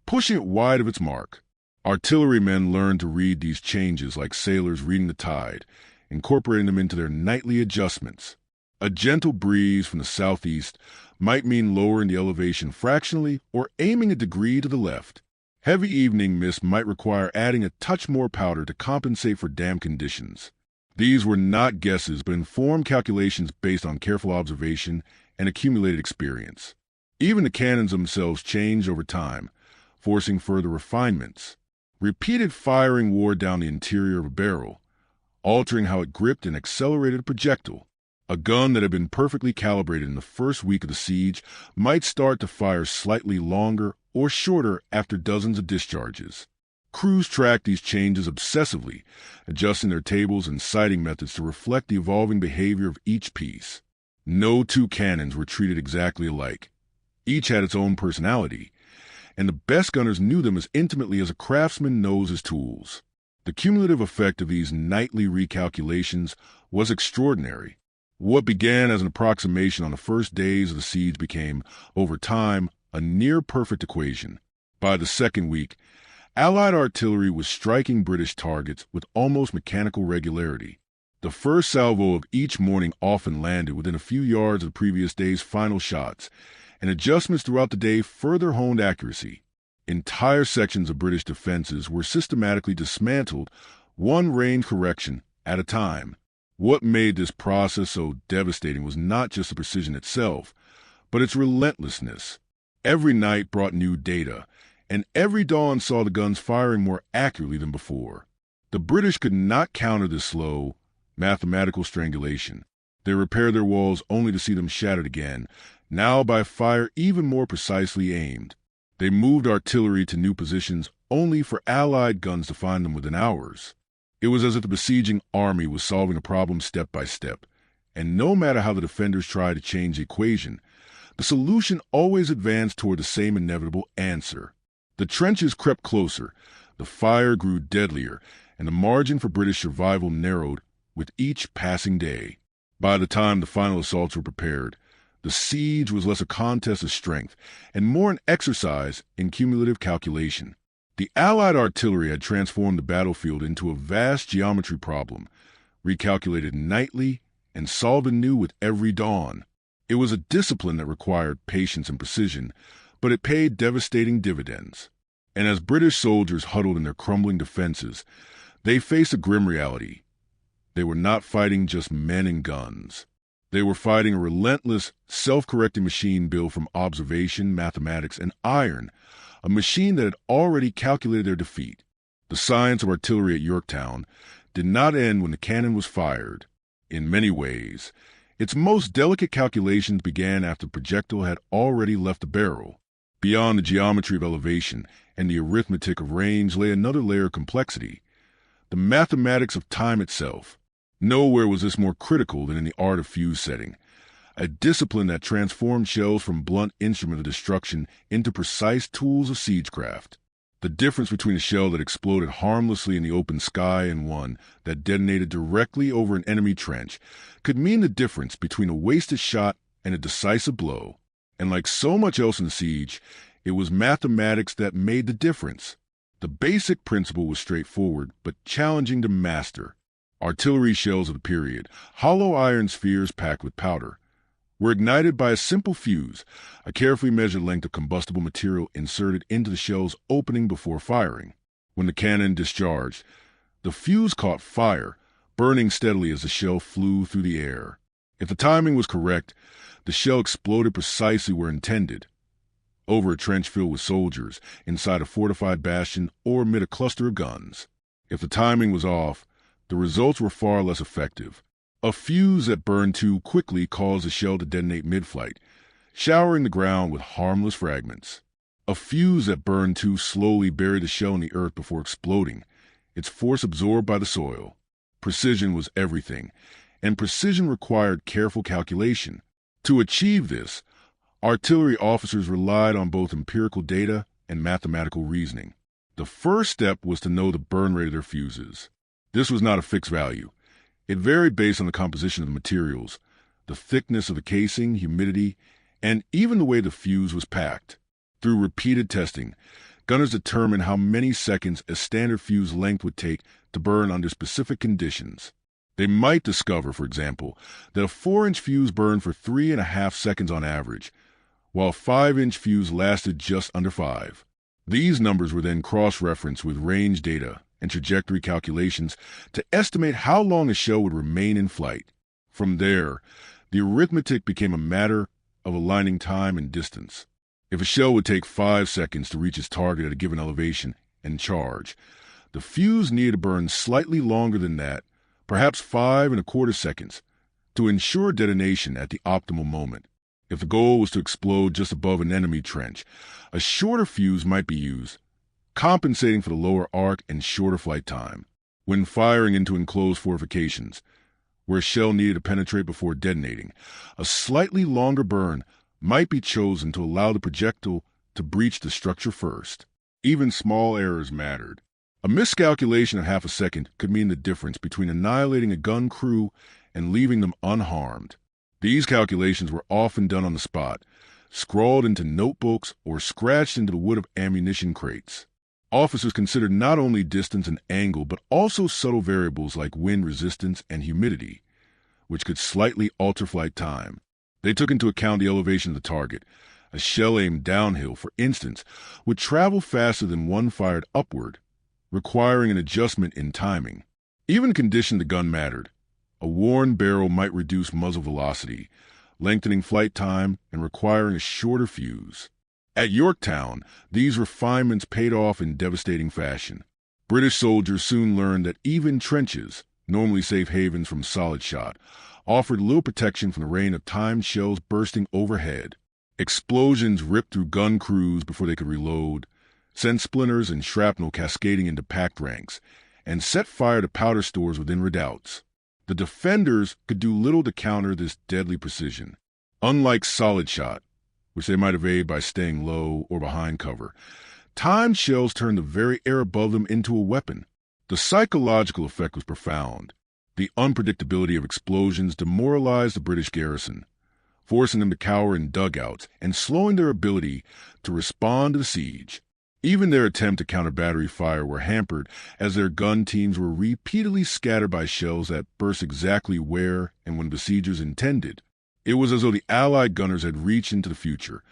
pushing it wide of its mark. Artillerymen learned to read these changes like sailors reading the tide, incorporating them into their nightly adjustments. A gentle breeze from the southeast might mean lowering the elevation fractionally or aiming a degree to the left. Heavy evening mist might require adding a touch more powder to compensate for damp conditions. These were not guesses but informed calculations based on careful observation and accumulated experience. Even the cannons themselves changed over time, forcing further refinements. Repeated firing wore down the interior of a barrel, altering how it gripped and accelerated a projectile. A gun that had been perfectly calibrated in the first week of the siege might start to fire slightly longer or shorter after dozens of discharges. Crews tracked these changes obsessively, adjusting their tables and sighting methods to reflect the evolving behavior of each piece. No two cannons were treated exactly alike. Each had its own personality, and the best gunners knew them as intimately as a craftsman knows his tools. The cumulative effect of these nightly recalculations was extraordinary. What began as an approximation on the first days of the siege became, over time, a near-perfect equation. By the second week, Allied artillery was striking British targets with almost mechanical regularity. The first salvo of each morning often landed within a few yards of the previous day's final shots, and adjustments throughout the day further honed accuracy. Entire sections of British defenses were systematically dismantled, one range correction at a time. What made this process so devastating was not just the precision itself, but its relentlessness. Every night brought new data, and every dawn saw the guns firing more accurately than before. The British could not counter this slow, mathematical strangulation. They repaired their walls only to see them shattered again, now by fire even more precisely aimed. They moved artillery to new positions only for Allied guns to find them within hours. It was as if the besieging army was solving a problem step by step, and no matter how the defenders tried to change the equation, the solution always advanced toward the same inevitable answer. The trenches crept closer, the fire grew deadlier, and the margin for British survival narrowed with each passing day. By the time the final assaults were prepared, the siege was less a contest of strength and more an exercise in cumulative calculation. The Allied artillery had transformed the battlefield into a vast geometry problem, recalculated nightly and solved anew with every dawn. It was a discipline that required patience and precision, but it paid devastating dividends. And as British soldiers huddled in their crumbling defenses, they faced a grim reality. They were not fighting just men and guns. They were fighting a relentless, self-correcting machine built from observation, mathematics, and iron, a machine that had already calculated their defeat. The science of artillery at Yorktown did not end when the cannon was fired. In many ways, its most delicate calculations began after the projectile had already left the barrel. Beyond the geometry of elevation and the arithmetic of range lay another layer of complexity, the mathematics of time itself. Nowhere was this more critical than in the art of fuse setting, a discipline that transformed shells from blunt instruments of destruction into precise tools of siegecraft. The difference between a shell that exploded harmlessly in the open sky and one that detonated directly over an enemy trench could mean the difference between a wasted shot and a decisive blow. And like so much else in the siege, it was mathematics that made the difference. The basic principle was straightforward, but challenging to master. Artillery shells of the period, hollow iron spheres packed with powder, were ignited by a simple fuse, a carefully measured length of combustible material inserted into the shell's opening before firing. When the cannon discharged, the fuse caught fire, burning steadily as the shell flew through the air. If the timing was correct, the shell exploded precisely where intended, over a trench filled with soldiers, inside a fortified bastion, or amid a cluster of guns. If the timing was off, the results were far less effective. A fuse that burned too quickly caused the shell to detonate mid-flight, showering the ground with harmless fragments. A fuse that burned too slowly buried the shell in the earth before exploding, its force absorbed by the soil. Precision was everything, and precision required careful calculation. To achieve this, artillery officers relied on both empirical data and mathematical reasoning. The first step was to know the burn rate of their fuses. This was not a fixed value. It varied based on the composition of the materials, the thickness of the casing, humidity, and even the way the fuse was packed. Through repeated testing, gunners determined how many seconds a standard fuse length would take to burn under specific conditions. They might discover, for example, that a 4-inch fuse burned for 3.5 seconds on average, while a 5-inch fuse lasted just under 5. These numbers were then cross-referenced with range data and trajectory calculations to estimate how long a shell would remain in flight. From there, the arithmetic became a matter of aligning time and distance. If a shell would take 5 seconds to reach its target at a given elevation and charge, the fuse needed to burn slightly longer than that, perhaps 5.25 seconds, to ensure detonation at the optimal moment. If the goal was to explode just above an enemy trench, a shorter fuse might be used, compensating for the lower arc and shorter flight time. When firing into enclosed fortifications, where a shell needed to penetrate before detonating, a slightly longer burn might be chosen to allow the projectile to breach the structure first. Even small errors mattered. A miscalculation of half a second could mean the difference between annihilating a gun crew and leaving them unharmed. These calculations were often done on the spot, scrawled into notebooks or scratched into the wood of ammunition crates. Officers considered not only distance and angle, but also subtle variables like wind resistance and humidity, which could slightly alter flight time. They took into account the elevation of the target. A shell aimed downhill, for instance, would travel faster than one fired upward, requiring an adjustment in timing. Even condition the gun mattered. A worn barrel might reduce muzzle velocity, lengthening flight time and requiring a shorter fuse. At Yorktown, these refinements paid off in devastating fashion. British soldiers soon learned that even trenches, normally safe havens from solid shot, offered little protection from the rain of timed shells bursting overhead. Explosions ripped through gun crews before they could reload, sent splinters and shrapnel cascading into packed ranks, and set fire to powder stores within redoubts. The defenders could do little to counter this deadly precision. Unlike solid shot, which they might evade by staying low or behind cover, timed shells turned the very air above them into a weapon. The psychological effect was profound. The unpredictability of explosions demoralized the British garrison, forcing them to cower in dugouts and slowing their ability to respond to the siege. Even their attempt to counter battery fire were hampered as their gun teams were repeatedly scattered by shells that burst exactly where and when besiegers intended. It was as though the Allied gunners had reached into the future,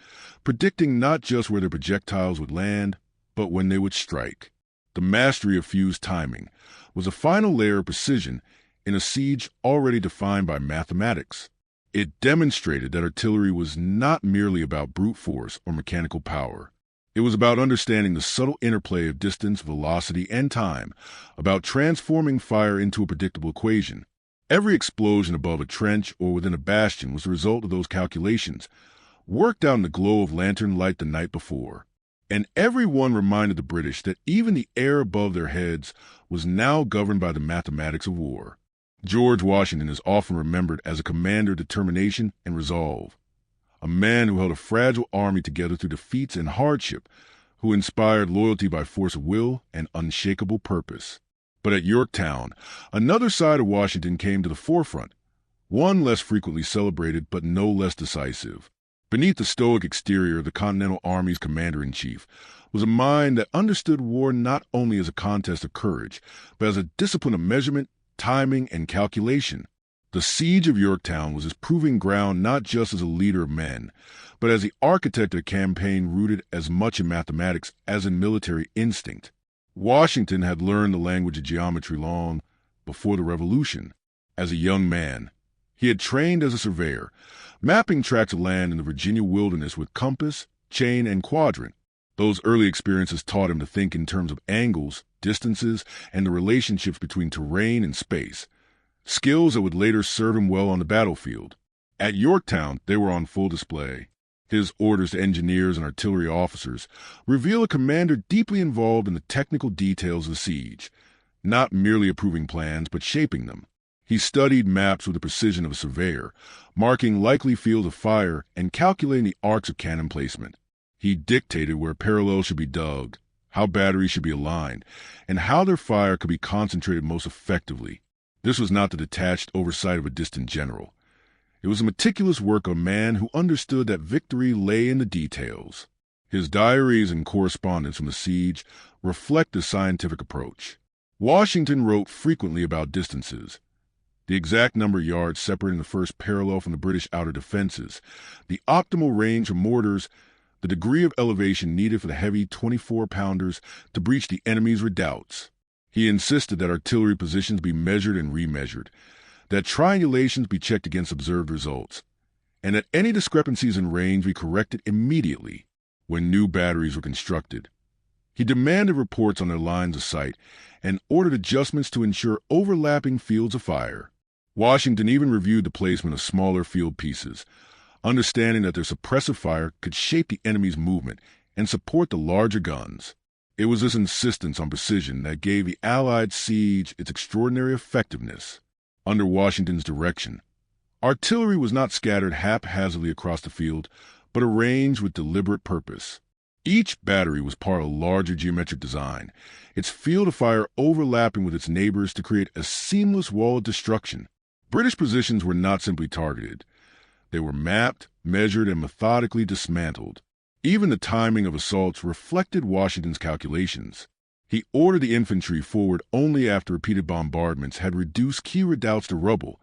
predicting not just where their projectiles would land, but when they would strike. The mastery of fused timing was a final layer of precision in a siege already defined by mathematics. It demonstrated that artillery was not merely about brute force or mechanical power. It was about understanding the subtle interplay of distance, velocity, and time, about transforming fire into a predictable equation. Every explosion above a trench or within a bastion was the result of those calculations, worked out in the glow of lantern light the night before. And every one reminded the British that even the air above their heads was now governed by the mathematics of war. George Washington is often remembered as a commander of determination and resolve, a man who held a fragile army together through defeats and hardship, who inspired loyalty by force of will and unshakable purpose. But at Yorktown, another side of Washington came to the forefront, one less frequently celebrated but no less decisive. Beneath the stoic exterior of the Continental Army's commander-in-chief was a mind that understood war not only as a contest of courage, but as a discipline of measurement, timing, and calculation. The Siege of Yorktown was his proving ground not just as a leader of men, but as the architect of a campaign rooted as much in mathematics as in military instinct. Washington had learned the language of geometry long before the Revolution. As a young man, he had trained as a surveyor, mapping tracts of land in the Virginia wilderness with compass, chain, and quadrant. Those early experiences taught him to think in terms of angles, distances, and the relationships between terrain and space, skills that would later serve him well on the battlefield. At Yorktown, they were on full display. His orders to engineers and artillery officers reveal a commander deeply involved in the technical details of the siege, not merely approving plans, but shaping them. He studied maps with the precision of a surveyor, marking likely fields of fire and calculating the arcs of cannon placement. He dictated where parallels should be dug, how batteries should be aligned, and how their fire could be concentrated most effectively. This was not the detached oversight of a distant general. It was the meticulous work of a man who understood that victory lay in the details. His diaries and correspondence from the siege reflect this scientific approach. Washington wrote frequently about distances, the exact number of yards separating the first parallel from the British outer defenses, the optimal range of mortars, the degree of elevation needed for the heavy 24-pounders to breach the enemy's redoubts. He insisted that artillery positions be measured and remeasured, that triangulations be checked against observed results, and that any discrepancies in range be corrected immediately when new batteries were constructed. He demanded reports on their lines of sight and ordered adjustments to ensure overlapping fields of fire. Washington even reviewed the placement of smaller field pieces, understanding that their suppressive fire could shape the enemy's movement and support the larger guns. It was this insistence on precision that gave the Allied siege its extraordinary effectiveness. Under Washington's direction, artillery was not scattered haphazardly across the field, but arranged with deliberate purpose. Each battery was part of a larger geometric design, its field of fire overlapping with its neighbors to create a seamless wall of destruction. British positions were not simply targeted. They were mapped, measured, and methodically dismantled. Even the timing of assaults reflected Washington's calculations. He ordered the infantry forward only after repeated bombardments had reduced key redoubts to rubble,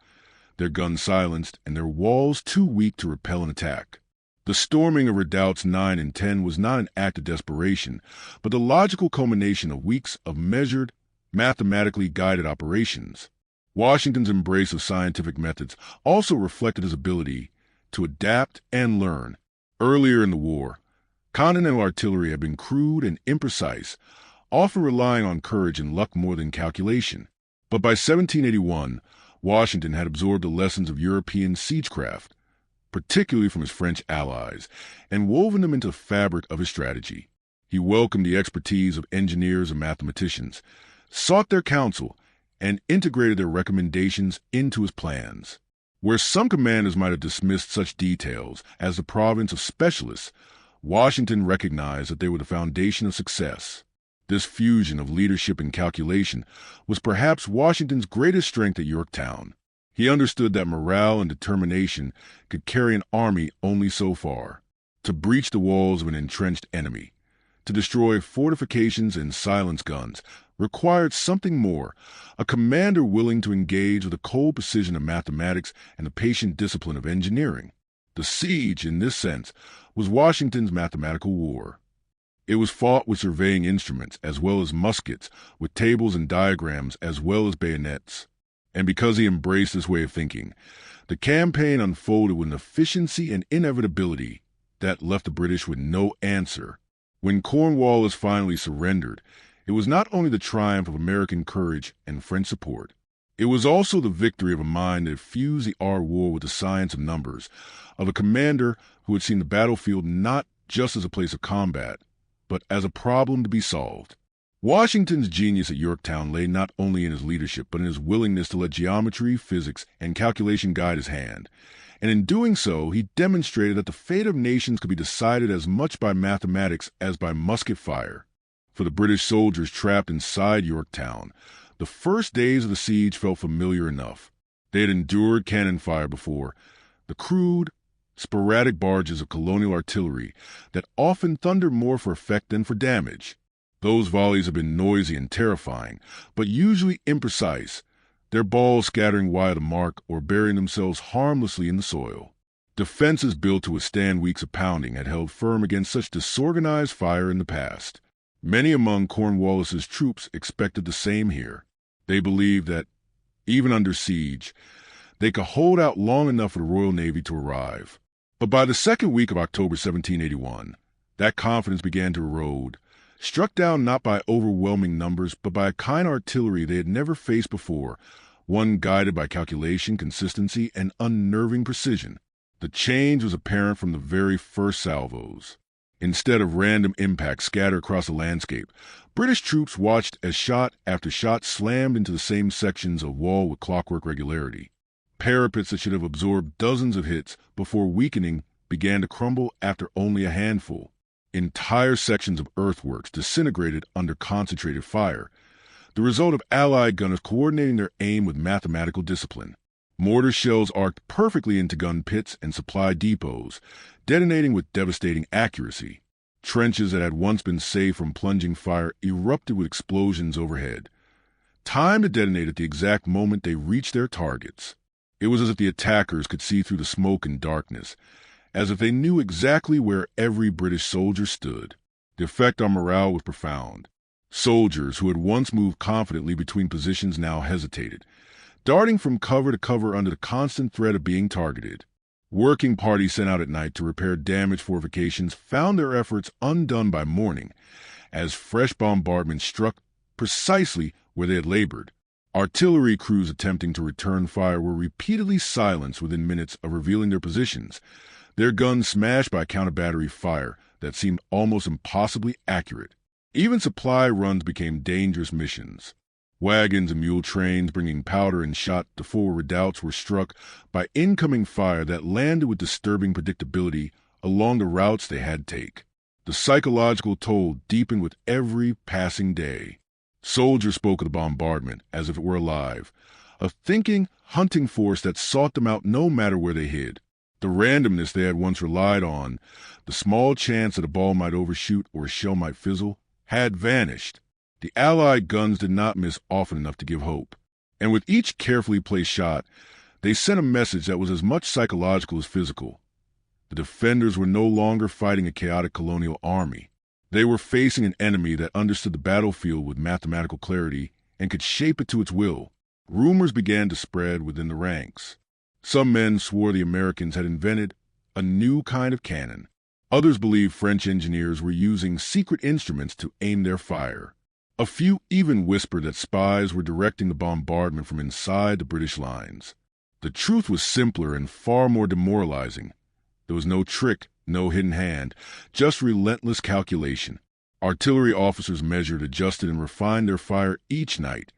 their guns silenced, and their walls too weak to repel an attack. The storming of redoubts 9 and 10 was not an act of desperation, but the logical culmination of weeks of measured, mathematically guided operations. Washington's embrace of scientific methods also reflected his ability to adapt and learn. Earlier in the war, Continental artillery had been crude and imprecise, often relying on courage and luck more than calculation. But by 1781, Washington had absorbed the lessons of European siegecraft, particularly from his French allies, and woven them into the fabric of his strategy. He welcomed the expertise of engineers and mathematicians, sought their counsel, and integrated their recommendations into his plans. Where some commanders might have dismissed such details as the province of specialists, Washington recognized that they were the foundation of success. This fusion of leadership and calculation was perhaps Washington's greatest strength at Yorktown. He understood that morale and determination could carry an army only so far. To breach the walls of an entrenched enemy, To destroy fortifications and silence guns required something more, a commander willing to engage with the cold precision of mathematics and the patient discipline of engineering. The siege, in this sense, was Washington's mathematical war. It was fought with surveying instruments as well as muskets, with tables and diagrams as well as bayonets. And because he embraced this way of thinking, the campaign unfolded with an efficiency and inevitability that left the British with no answer. When Cornwallis finally surrendered, it was not only the triumph of American courage and French support, it was also the victory of a mind that fused the art of war with the science of numbers, of a commander who had seen the battlefield not just as a place of combat, but as a problem to be solved. Washington's genius at Yorktown lay not only in his leadership, but in his willingness to let geometry, physics, and calculation guide his hand. And in doing so, he demonstrated that the fate of nations could be decided as much by mathematics as by musket fire. For the British soldiers trapped inside Yorktown, the first days of the siege felt familiar enough. They had endured cannon fire before, the crude, sporadic barges of colonial artillery that often thundered more for effect than for damage. Those volleys have been noisy and terrifying, but usually imprecise, their balls scattering wide of the mark or burying themselves harmlessly in the soil. Defenses built to withstand weeks of pounding had held firm against such disorganized fire in the past. Many among Cornwallis's troops expected the same here. They believed that, even under siege, they could hold out long enough for the Royal Navy to arrive. But by the second week of October 1781, that confidence began to erode, struck down not by overwhelming numbers, but by a kind of artillery they had never faced before, one guided by calculation, consistency, and unnerving precision. The change was apparent from the very first salvos. Instead of random impacts scattered across the landscape, British troops watched as shot after shot slammed into the same sections of wall with clockwork regularity. Parapets that should have absorbed dozens of hits before weakening began to crumble after only a handful. Entire sections of earthworks disintegrated under concentrated fire, the result of Allied gunners coordinating their aim with mathematical discipline. Mortar shells arced perfectly into gun pits and supply depots, detonating with devastating accuracy. Trenches that had once been safe from plunging fire erupted with explosions overhead, timed to detonate at the exact moment they reached their targets. It was as if the attackers could see through the smoke and darkness, as if they knew exactly where every British soldier stood. The effect on morale was profound. Soldiers who had once moved confidently between positions now hesitated, darting from cover to cover under the constant threat of being targeted. Working parties sent out at night to repair damaged fortifications found their efforts undone by morning, as fresh bombardments struck precisely where they had labored. Artillery crews attempting to return fire were repeatedly silenced within minutes of revealing their positions, their guns smashed by counter-battery fire that seemed almost impossibly accurate. Even supply runs became dangerous missions. Wagons and mule trains bringing powder and shot to forward redoubts were struck by incoming fire that landed with disturbing predictability along the routes they had to take. The psychological toll deepened with every passing day. Soldiers spoke of the bombardment as if it were alive, a thinking, hunting force that sought them out no matter where they hid. The randomness they had once relied on, the small chance that a ball might overshoot or a shell might fizzle, had vanished. The Allied guns did not miss often enough to give hope. And with each carefully placed shot, they sent a message that was as much psychological as physical. The defenders were no longer fighting a chaotic colonial army. They were facing an enemy that understood the battlefield with mathematical clarity and could shape it to its will. Rumors began to spread within the ranks. Some men swore the Americans had invented a new kind of cannon. Others believed French engineers were using secret instruments to aim their fire. A few even whispered that spies were directing the bombardment from inside the British lines. The truth was simpler and far more demoralizing. There was no trick, no hidden hand, just relentless calculation. Artillery officers measured, adjusted, and refined their fire each night,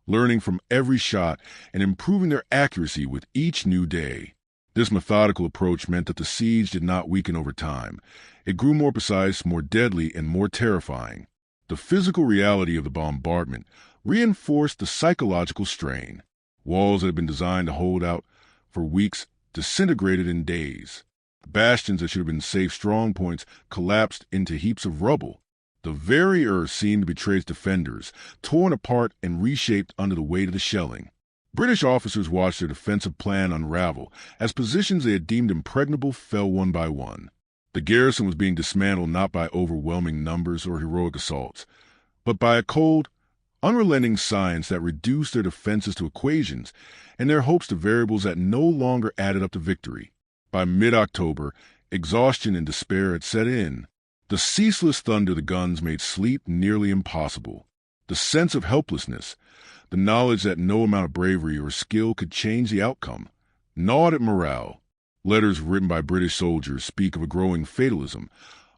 learning from every shot and improving their accuracy with each new day. This methodical approach meant that the siege did not weaken over time. It grew more precise, more deadly, and more terrifying. The physical reality of the bombardment reinforced the psychological strain. Walls that had been designed to hold out for weeks disintegrated in days. Bastions that should have been safe strong points collapsed into heaps of rubble. The very earth seemed to betray its defenders, torn apart and reshaped under the weight of the shelling. British officers watched their defensive plan unravel as positions they had deemed impregnable fell one by one. The garrison was being dismantled not by overwhelming numbers or heroic assaults, but by a cold, unrelenting science that reduced their defenses to equations and their hopes to variables that no longer added up to victory. By mid-October, exhaustion and despair had set in. The ceaseless thunder of the guns made sleep nearly impossible. The sense of helplessness, the knowledge that no amount of bravery or skill could change the outcome, gnawed at morale. Letters written by British soldiers speak of a growing fatalism,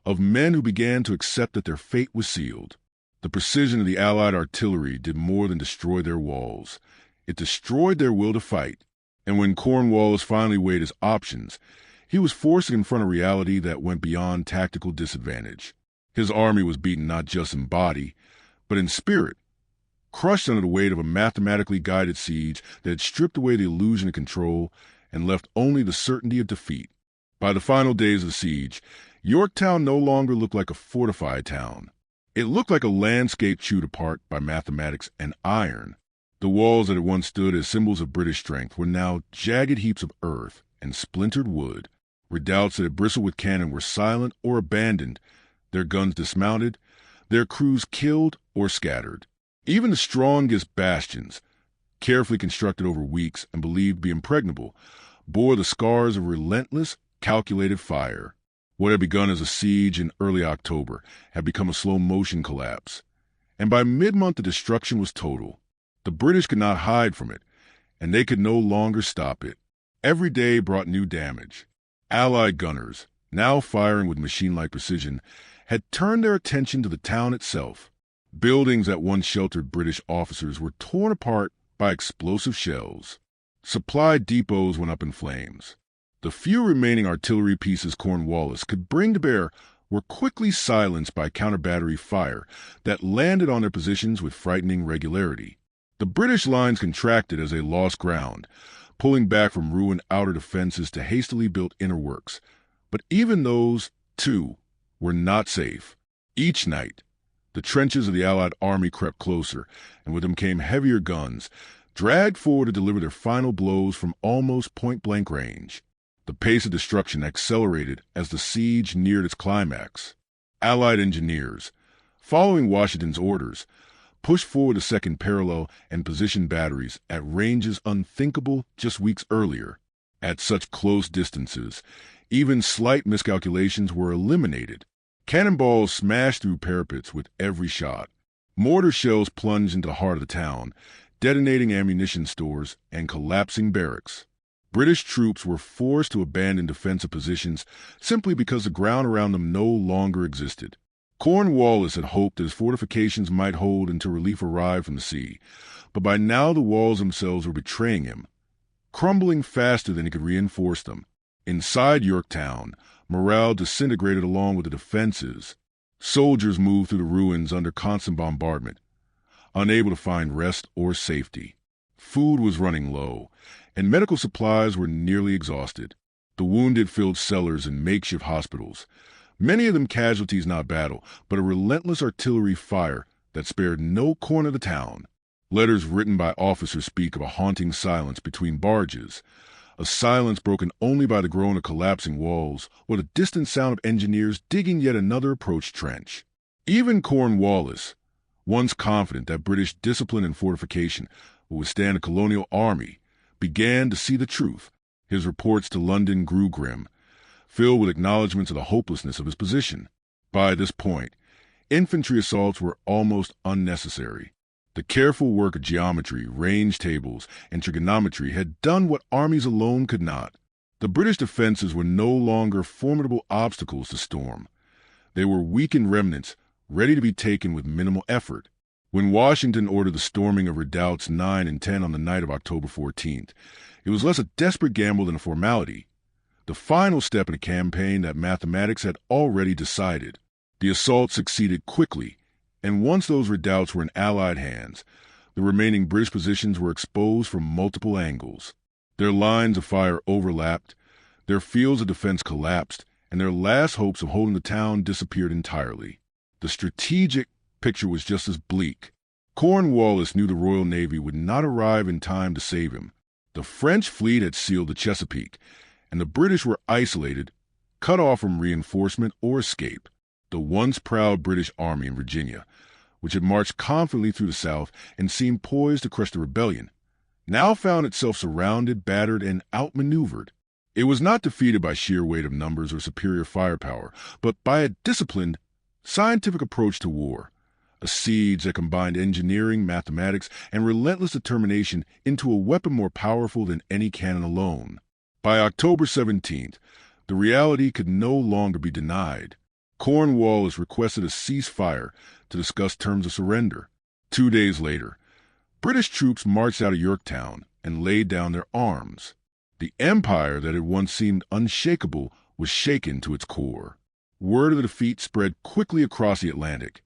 of men who began to accept that their fate was sealed. The precision of the Allied artillery did more than destroy their walls. It destroyed their will to fight. And when Cornwallis finally weighed his options, he was forced to confront a reality that went beyond tactical disadvantage. His army was beaten not just in body, but in spirit, crushed under the weight of a mathematically guided siege that had stripped away the illusion of control and left only the certainty of defeat. By the final days of the siege, Yorktown no longer looked like a fortified town. It looked like a landscape chewed apart by mathematics and iron. The walls that had once stood as symbols of British strength were now jagged heaps of earth and splintered wood. Redoubts that had bristled with cannon were silent or abandoned, their guns dismounted, their crews killed or scattered. Even the strongest bastions, carefully constructed over weeks and believed to be impregnable, bore the scars of relentless, calculated fire. What had begun as a siege in early October had become a slow-motion collapse. And by mid-month the destruction was total. The British could not hide from it, and they could no longer stop it. Every day brought new damage. Allied gunners, now firing with machine-like precision, had turned their attention to the town itself. Buildings that once sheltered British officers were torn apart by explosive shells. Supply depots went up in flames. The few remaining artillery pieces Cornwallis could bring to bear were quickly silenced by counter-battery fire that landed on their positions with frightening regularity. The British lines contracted as they lost ground, pulling back from ruined outer defenses to hastily built inner works. But even those, too, were not safe. Each night, the trenches of the Allied army crept closer, and with them came heavier guns, dragged forward to deliver their final blows from almost point-blank range. The pace of destruction accelerated as the siege neared its climax. Allied engineers, following Washington's orders, pushed forward the second parallel and positioned batteries at ranges unthinkable just weeks earlier. At such close distances, even slight miscalculations were eliminated. Cannonballs smashed through parapets with every shot. Mortar shells plunged into the heart of the town, detonating ammunition stores and collapsing barracks. British troops were forced to abandon defensive positions simply because the ground around them no longer existed. Cornwallis had hoped that his fortifications might hold until relief arrived from the sea, but by now the walls themselves were betraying him, crumbling faster than he could reinforce them. Inside Yorktown, morale disintegrated along with the defenses. Soldiers moved through the ruins under constant bombardment, unable to find rest or safety. Food was running low, and medical supplies were nearly exhausted. The wounded filled cellars and makeshift hospitals, many of them casualties not battle, but a relentless artillery fire that spared no corner of the town. Letters written by officers speak of a haunting silence between barges, a silence broken only by the groan of collapsing walls or the distant sound of engineers digging yet another approach trench. Even Cornwallis, once confident that British discipline and fortification would withstand a colonial army, began to see the truth. His reports to London grew grim, filled with acknowledgments of the hopelessness of his position. By this point, infantry assaults were almost unnecessary. The careful work of geometry, range tables, and trigonometry had done what armies alone could not. The British defenses were no longer formidable obstacles to storm. They were weakened remnants, ready to be taken with minimal effort. When Washington ordered the storming of redoubts 9 and 10 on the night of October 14th, it was less a desperate gamble than a formality, the final step in a campaign that mathematics had already decided. The assault succeeded quickly, and once those redoubts were in Allied hands, the remaining British positions were exposed from multiple angles. Their lines of fire overlapped, their fields of defense collapsed, and their last hopes of holding the town disappeared entirely. The strategic picture was just as bleak. Cornwallis knew the Royal Navy would not arrive in time to save him. The French fleet had sealed the Chesapeake, and the British were isolated, cut off from reinforcement or escape. The once proud British Army in Virginia, which had marched confidently through the South and seemed poised to crush the rebellion, now found itself surrounded, battered, and outmaneuvered. It was not defeated by sheer weight of numbers or superior firepower, but by a disciplined, scientific approach to war, a siege that combined engineering, mathematics, and relentless determination into a weapon more powerful than any cannon alone. By October 17th, the reality could no longer be denied. Cornwallis requested a ceasefire to discuss terms of surrender. 2 days later, British troops marched out of Yorktown and laid down their arms. The empire that had once seemed unshakable was shaken to its core. Word of the defeat spread quickly across the Atlantic,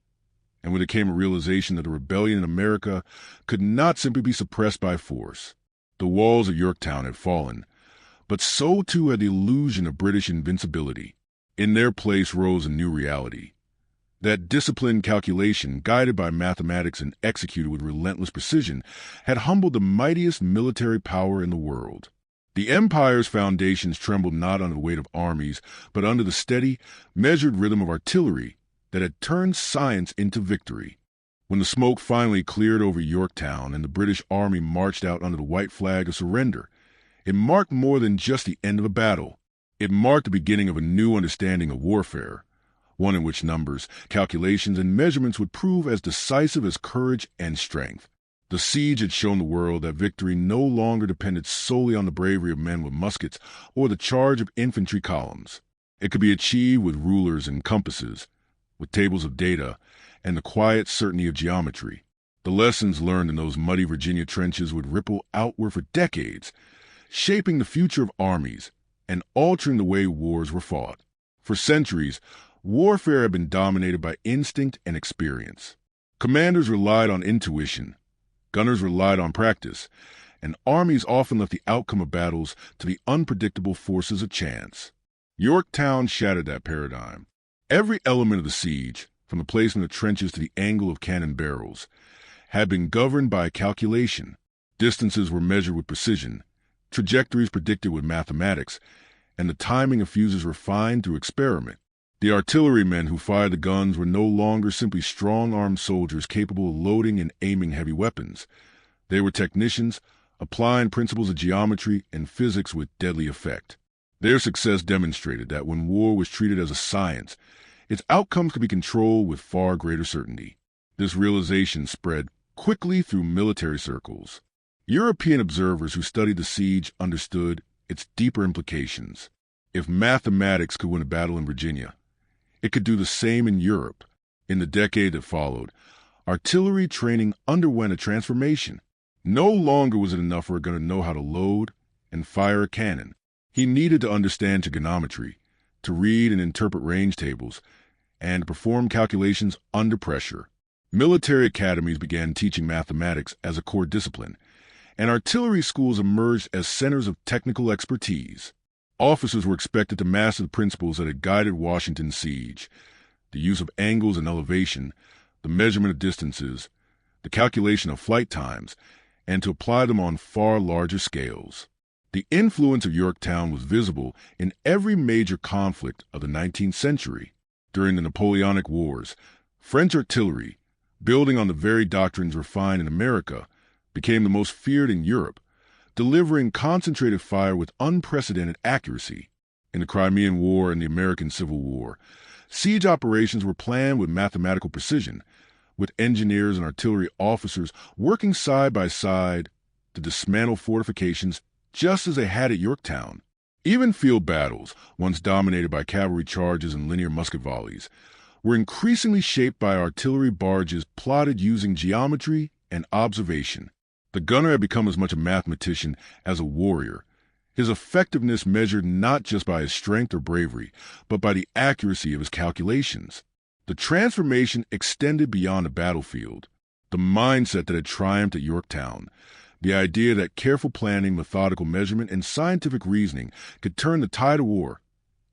and when there came a realization that the rebellion in America could not simply be suppressed by force. The walls of Yorktown had fallen, but so too had the illusion of British invincibility. In their place rose a new reality. That disciplined calculation, guided by mathematics and executed with relentless precision, had humbled the mightiest military power in the world. The empire's foundations trembled not under the weight of armies, but under the steady, measured rhythm of artillery that had turned science into victory. When the smoke finally cleared over Yorktown and the British Army marched out under the white flag of surrender, it marked more than just the end of a battle. It marked the beginning of a new understanding of warfare, one in which numbers, calculations, and measurements would prove as decisive as courage and strength. The siege had shown the world that victory no longer depended solely on the bravery of men with muskets or the charge of infantry columns. It could be achieved with rulers and compasses, with tables of data, and the quiet certainty of geometry. The lessons learned in those muddy Virginia trenches would ripple outward for decades, shaping the future of armies and altering the way wars were fought. For centuries, warfare had been dominated by instinct and experience. Commanders relied on intuition, gunners relied on practice, and armies often left the outcome of battles to the unpredictable forces of chance. Yorktown shattered that paradigm. Every element of the siege, from the placement of trenches to the angle of cannon barrels, had been governed by calculation. Distances were measured with precision, trajectories predicted with mathematics, and the timing of fuses refined through experiment. The artillerymen who fired the guns were no longer simply strong-armed soldiers capable of loading and aiming heavy weapons. They were technicians, applying principles of geometry and physics with deadly effect. Their success demonstrated that when war was treated as a science, its outcomes could be controlled with far greater certainty. This realization spread quickly through military circles. European observers who studied the siege understood its deeper implications. If mathematics could win a battle in Virginia, it could do the same in Europe. In the decade that followed, artillery training underwent a transformation. No longer was it enough for a gunner to know how to load and fire a cannon. He needed to understand trigonometry, to read and interpret range tables, and to perform calculations under pressure. Military academies began teaching mathematics as a core discipline, and artillery schools emerged as centers of technical expertise. Officers were expected to master the principles that had guided Washington's siege: the use of angles and elevation, the measurement of distances, the calculation of flight times, and to apply them on far larger scales. The influence of Yorktown was visible in every major conflict of the 19th century. During the Napoleonic Wars, French artillery, building on the very doctrines refined in America, became the most feared in Europe, delivering concentrated fire with unprecedented accuracy. In the Crimean War and the American Civil War, siege operations were planned with mathematical precision, with engineers and artillery officers working side by side to dismantle fortifications just as they had at Yorktown. Even field battles, once dominated by cavalry charges and linear musket volleys, were increasingly shaped by artillery barges plotted using geometry and observation. The gunner had become as much a mathematician as a warrior, his effectiveness measured not just by his strength or bravery, but by the accuracy of his calculations. The transformation extended beyond the battlefield. The mindset that had triumphed at Yorktown, the idea that careful planning, methodical measurement, and scientific reasoning could turn the tide of war,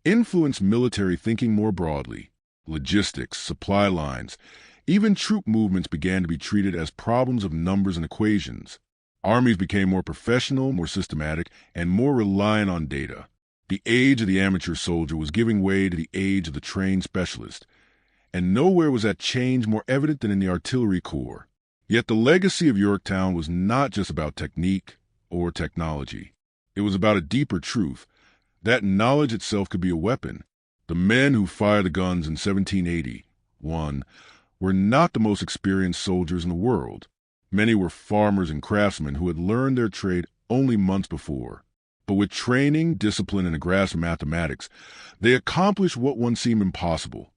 influenced military thinking more broadly. Logistics, supply lines, even troop movements began to be treated as problems of numbers and equations. Armies became more professional, more systematic, and more reliant on data. The age of the amateur soldier was giving way to the age of the trained specialist, and nowhere was that change more evident than in the artillery corps. Yet the legacy of Yorktown was not just about technique or technology. It was about a deeper truth, that knowledge itself could be a weapon. The men who fired the guns in 1781 were not the most experienced soldiers in the world. Many were farmers and craftsmen who had learned their trade only months before. But with training, discipline, and a grasp of mathematics, they accomplished what once seemed impossible.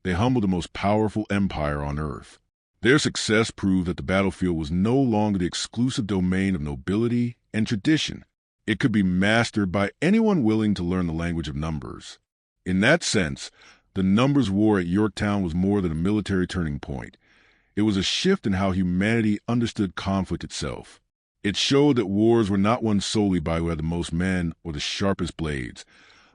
They humbled the most powerful empire on earth. Their success proved that the battlefield was no longer the exclusive domain of nobility and tradition. It could be mastered by anyone willing to learn the language of numbers. In that sense, the numbers war at Yorktown was more than a military turning point. It was a shift in how humanity understood conflict itself. It showed that wars were not won solely by who had the most men or the sharpest blades,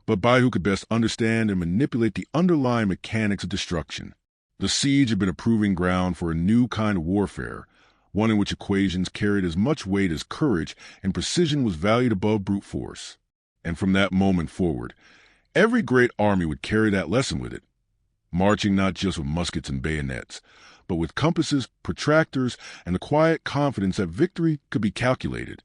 but by who could best understand and manipulate the underlying mechanics of destruction. The siege had been a proving ground for a new kind of warfare, one in which equations carried as much weight as courage and precision was valued above brute force. And from that moment forward, every great army would carry that lesson with it, marching not just with muskets and bayonets, but with compasses, protractors, and the quiet confidence that victory could be calculated.